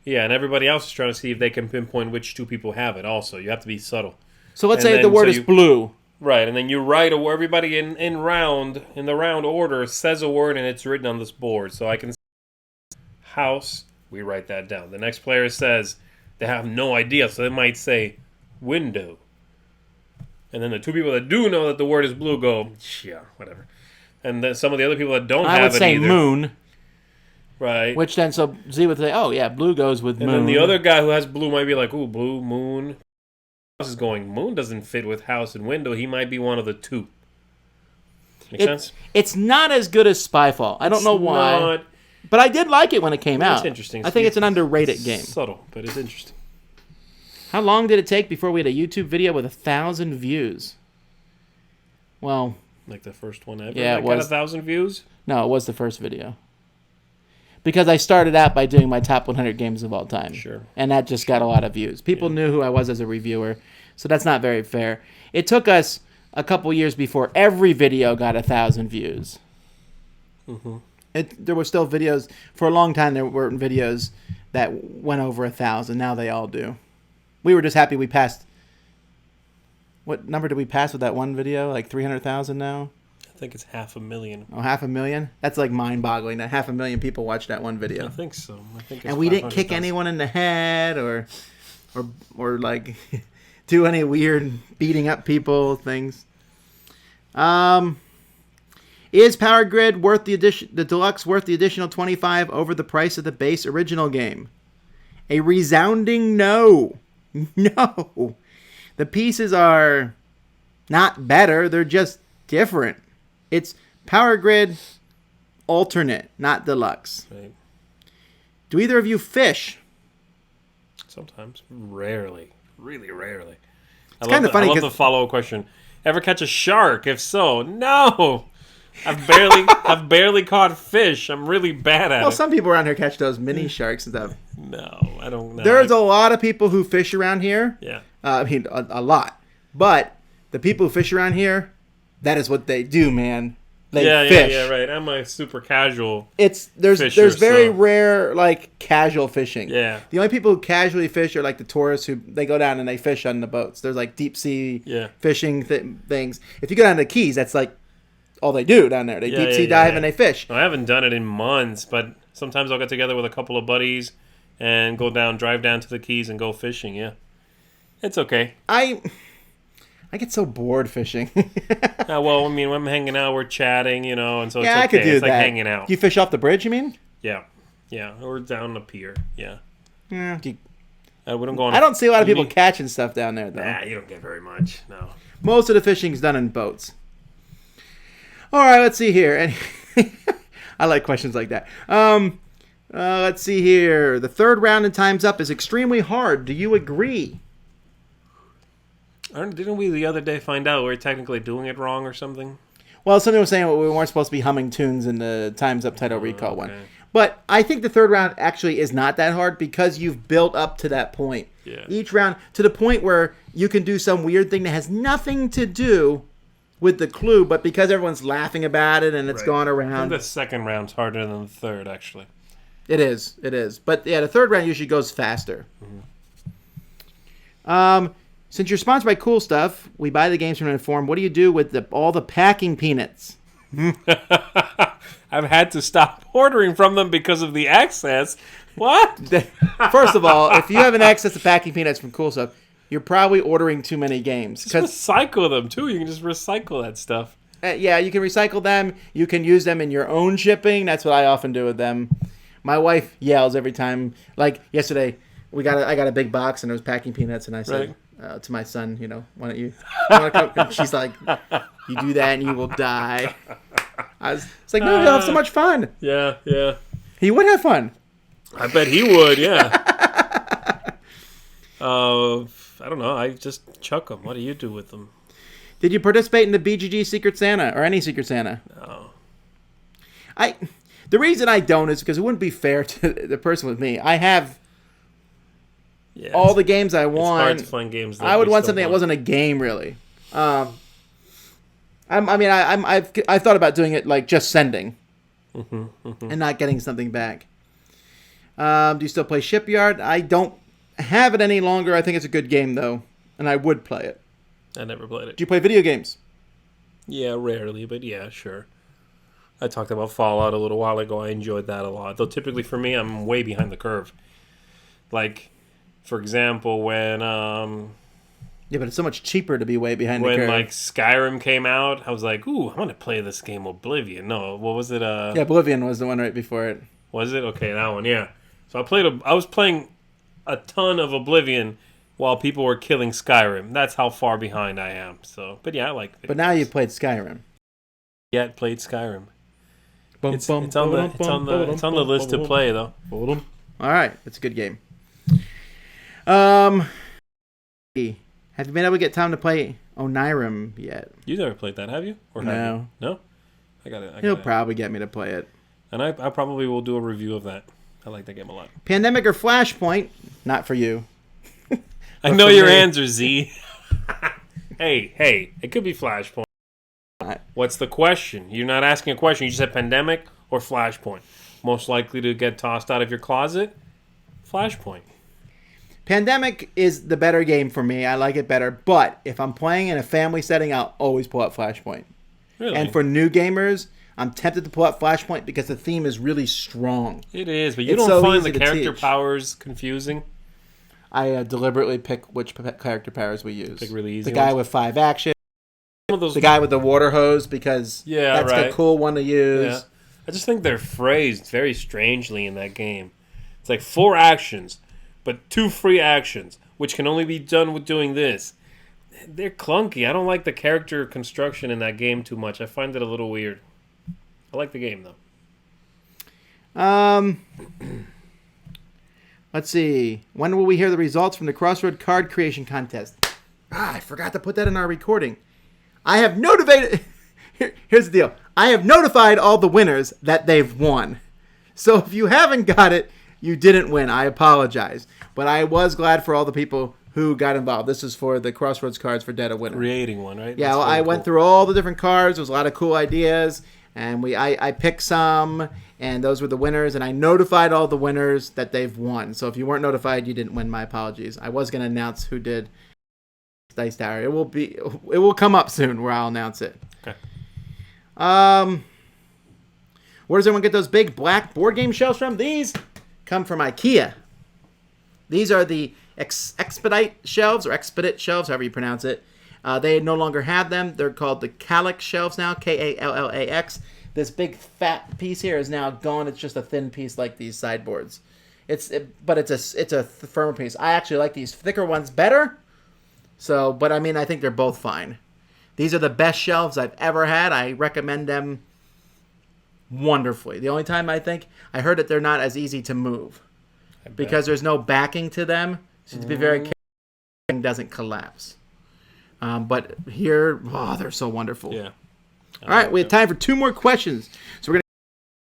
Yeah, and everybody else is trying to see if they can pinpoint which 2 people have it also. You have to be subtle. So let's say the word is blue. Right, and then you write a word. Everybody in the round order says a word, and it's written on this board. So I can say house, we write that down. The next player says they have no idea, so they might say window. And then the 2 people that do know that the word is blue go, yeah, whatever. And then some of the other people that don't have it either. I would say moon. Right. Which then, so Z would say, oh, yeah, blue goes with moon. And then the other guy who has blue might be like, ooh, blue, moon. House is going, moon doesn't fit with house and window. He might be one of the 2. Make sense? It's not as good as Spyfall. I don't know why. But I did like it when it came out. It's interesting. I think it's an underrated game. Subtle, but it's interesting. How long did it take before we had a YouTube video with 1,000 views? Well... Like the first one ever? Yeah, it was. Got 1,000 views? No, it was the first video. Because I started out by doing my top 100 games of all time. Sure. And that just got a lot of views. People knew who I was as a reviewer, so that's not very fair. It took us a couple years before every video got 1,000 views. Mm-hmm. There were still videos, for a long time there weren't videos that went over 1,000. Now they all do. We were just happy we passed. What number did we pass with that one video? Like 300,000 now? I think it's 500,000. Oh, 500,000? That's like mind-boggling that 500,000 people watched that one video. I think so. And we didn't kick anyone in the head or like do any weird beating up people things. Is Power Grid worth the deluxe worth the additional $25 over the price of the base original game? A resounding no. No. The pieces are not better, they're just different. It's Power Grid alternate, not deluxe. Right. Do either of you fish? Sometimes. Rarely. Really rarely. It's kind of funny. I love the follow-up question. Ever catch a shark? If so, no. I've barely caught fish. I'm really bad at it. Well, some people around here catch those mini sharks and stuff. No, I don't know. There's a lot of people who fish around here. Yeah. I mean, a lot. But the people who fish around here, that is what they do, man. They fish. Yeah, right. I'm a super casual There's fisher, very rare, like, casual fishing. Yeah. The only people who casually fish are, like, the tourists who, they go down and they fish on the boats. There's, like, deep sea fishing things. If you go down to the Keys, that's, like, all they do down there. They deep sea dive and they fish. I haven't done it in months, but sometimes I'll get together with a couple of buddies and drive down to the Keys and go fishing, yeah. It's okay. I get so bored fishing. Well, I mean, when I'm hanging out, we're chatting, and so it's okay. I could do it's that. Like hanging out. You fish off the bridge, you mean? Yeah, or down the pier, yeah. Yeah. I wouldn't go on. I don't see a lot of people catching stuff down there, though. Nah, you don't get very much, no. Most of the fishing's done in boats. All right, let's see here. I like questions like that. Let's see here. The third round in Time's Up is extremely hard. Do you agree? Didn't we the other day find out we're technically doing it wrong or something? Well, somebody was saying we weren't supposed to be humming tunes in the Time's Up title recall one. But I think the third round actually is not that hard because you've built up to that point. Yeah. Each round to the point where you can do some weird thing that has nothing to do with the clue, but because everyone's laughing about it and it's gone around. I think the second round's harder than the third, actually. It is. But yeah, the third round usually goes faster. Mm-hmm. Since you're sponsored by Cool Stuff, we buy the games from Inform. What do you do with all the packing peanuts? I've had to stop ordering from them because of the access. What? First of all, if you have an access to packing peanuts from Cool Stuff, you're probably ordering too many games. Just recycle them, too. You can just recycle that stuff. Yeah, you can recycle them. You can use them in your own shipping. That's what I often do with them. My wife yells every time. Like yesterday, I got a big box and I was packing peanuts, and I said to my son, why don't you come? And she's like, you do that and you will die. It's like, no, you'll have so much fun. Yeah. He would have fun. I bet he would, yeah. I don't know. I just chuck them. What do you do with them? Did you participate in the BGG Secret Santa or any Secret Santa? No. The reason I don't is because it wouldn't be fair to the person with me. I have all the games I want. It's hard to find games that I would want something that wasn't a game, really. I've thought about doing it like just sending and not getting something back. Do you still play Shipyard? I don't have it any longer. I think it's a good game, though, and I would play it. I never played it. Do you play video games? Yeah, rarely, but yeah, sure. I talked about Fallout a little while ago. I enjoyed that a lot. Though typically for me, I'm way behind the curve. Like, for example, when... Yeah, but it's so much cheaper to be way behind the curve. When, like, Skyrim came out, I was like, ooh, I'm going to play this game Oblivion. No, what was it? Yeah, Oblivion was the one right before it. Was it? Okay, that one, yeah. So I was playing a ton of Oblivion while people were killing Skyrim. That's how far behind I am. So, but yeah, I like video But now games. you've played Skyrim. Yeah, played Skyrim. It's on the list to play, though. All right, it's a good game. Have you been able to get Tom to play Onirim yet? You never played that, have you? Or no. Have you? No? I got it. He'll probably get me to play it. And I probably will do a review of that. I like that game a lot. Pandemic or Flashpoint? Not for you. I know your answer, Z. Hey, it could be Flashpoint. What's the question? You're not asking a question. You just said Pandemic or Flashpoint. Most likely to get tossed out of your closet? Flashpoint. Pandemic is the better game for me. I like it better. But if I'm playing in a family setting, I'll always pull out Flashpoint. Really? And for new gamers, I'm tempted to pull out Flashpoint because the theme is really strong. It is, but you don't find the character powers confusing? I deliberately pick which character powers we use. Pick really easy the guy ones? with 5 action. The guy with the water hose because that's a cool one to use. Yeah. I just think they're phrased very strangely in that game. It's like 4 actions, but 2 free actions, which can only be done with doing this. They're clunky. I don't like the character construction in that game too much. I find it a little weird. I like the game, though. Let's see. When will we hear the results from the Crossroad card creation contest? I forgot to put that in our recording. I have notified... Here's the deal. I have notified all the winners that they've won. So if you haven't got it, you didn't win. I apologize. But I was glad for all the people who got involved. This is for the Crossroads cards for Dead of Winter. Creating one, right? Yeah, well, I went through all the different cards. There was a lot of cool ideas. And I picked some, and those were the winners. And I notified all the winners that they've won. So if you weren't notified, you didn't win. My apologies. I was going to announce who did Dice Tower. It will come up soon where I'll announce it. Okay. Where does everyone get those big black board game shelves from? These come from IKEA. These are the Expedite shelves, or Expedite shelves, however you pronounce it. They no longer have them. They're called the Kallax shelves now, Kallax. This big fat piece here is now gone. It's just a thin piece like these sideboards. But it's a firmer piece. I actually like these thicker ones better. So, but I mean, I think they're both fine. These are the best shelves I've ever had. I recommend them wonderfully. The only time I heard that they're not as easy to move because there's no backing to them. So you have to be very careful it doesn't collapse. But here, they're so wonderful. Yeah. All right, we have time for 2 more questions. So we're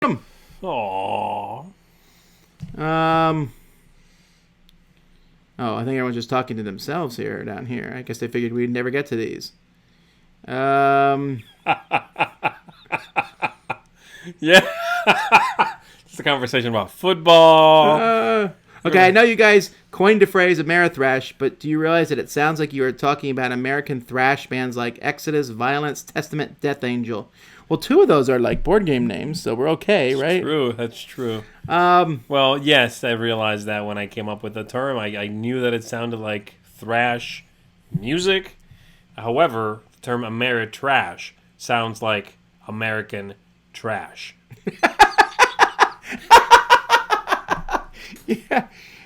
going to... Aww. I think everyone's just talking to themselves here, down here. I guess they figured we'd never get to these. Yeah. It's a conversation about football. Okay, I know you guys coined the phrase Ameri Thrash, but do you realize that it sounds like you are talking about American thrash bands like Exodus, Violence, Testament, Death Angel? Well, 2 of those are like board game names, so we're okay, right? That's true. Well, yes, I realized that when I came up with the term. I knew that it sounded like Thrash music. However, the term Ameri Thrash sounds like American trash.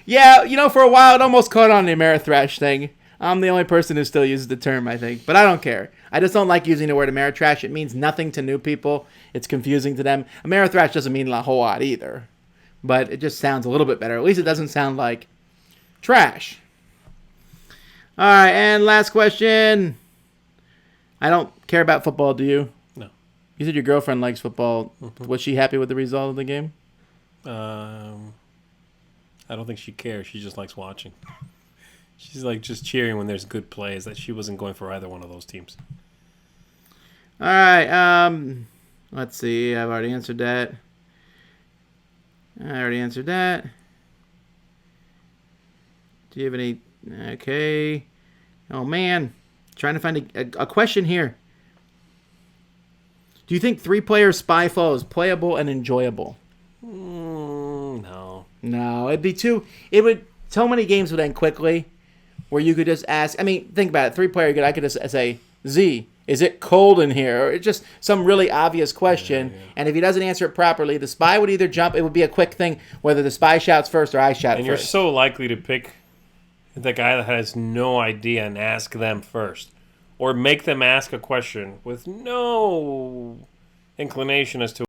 Yeah, for a while it almost caught on the Ameri Thrash thing. I'm the only person who still uses the term, I think. But I don't care. I just don't like using the word Ameri Thrash. It means nothing to new people. It's confusing to them. Ameri Thrash doesn't mean a whole lot either. But it just sounds a little bit better. At least it doesn't sound like trash. All right, and last question. I don't care about football, do you? No. You said your girlfriend likes football. Mm-hmm. Was she happy with the result of the game? I don't think she cares. She just likes watching. She's like just cheering when there's good plays. That she wasn't going for either one of those teams. All right. Let's see. I've already answered that. Do you have any? Okay. Oh man, trying to find a question here. Do you think 3-player Spyfall is playable and enjoyable? No. No, it'd be too. It would. So many games would end quickly, where you could just ask. I mean, think about it. 3-player, I could just say, Z, is it cold in here? Or it's just some really obvious question. Yeah. And if he doesn't answer it properly, the spy would either jump. It would be a quick thing, whether the spy shouts first or I shout first. And you're so likely to pick the guy that has no idea and ask them first. Or make them ask a question with no inclination as to.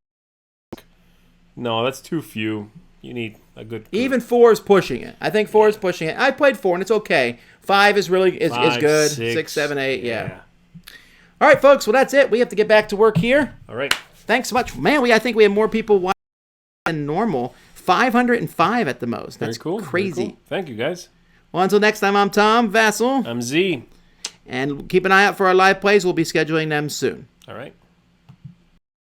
No, that's too few. You need a good group. Even 4 is pushing it. I think 4 is pushing it. I played 4 and it's okay. 5 is really is good. 6, 7, 8, yeah. All right, folks. Well, that's it. We have to get back to work here. All right. Thanks so much, man. I think we have more people watching than normal. 505 at the most. That's very cool. Crazy. Very cool. Thank you, guys. Well, until next time, I'm Tom Vassell. I'm Z. And keep an eye out for our live plays. We'll be scheduling them soon. All right.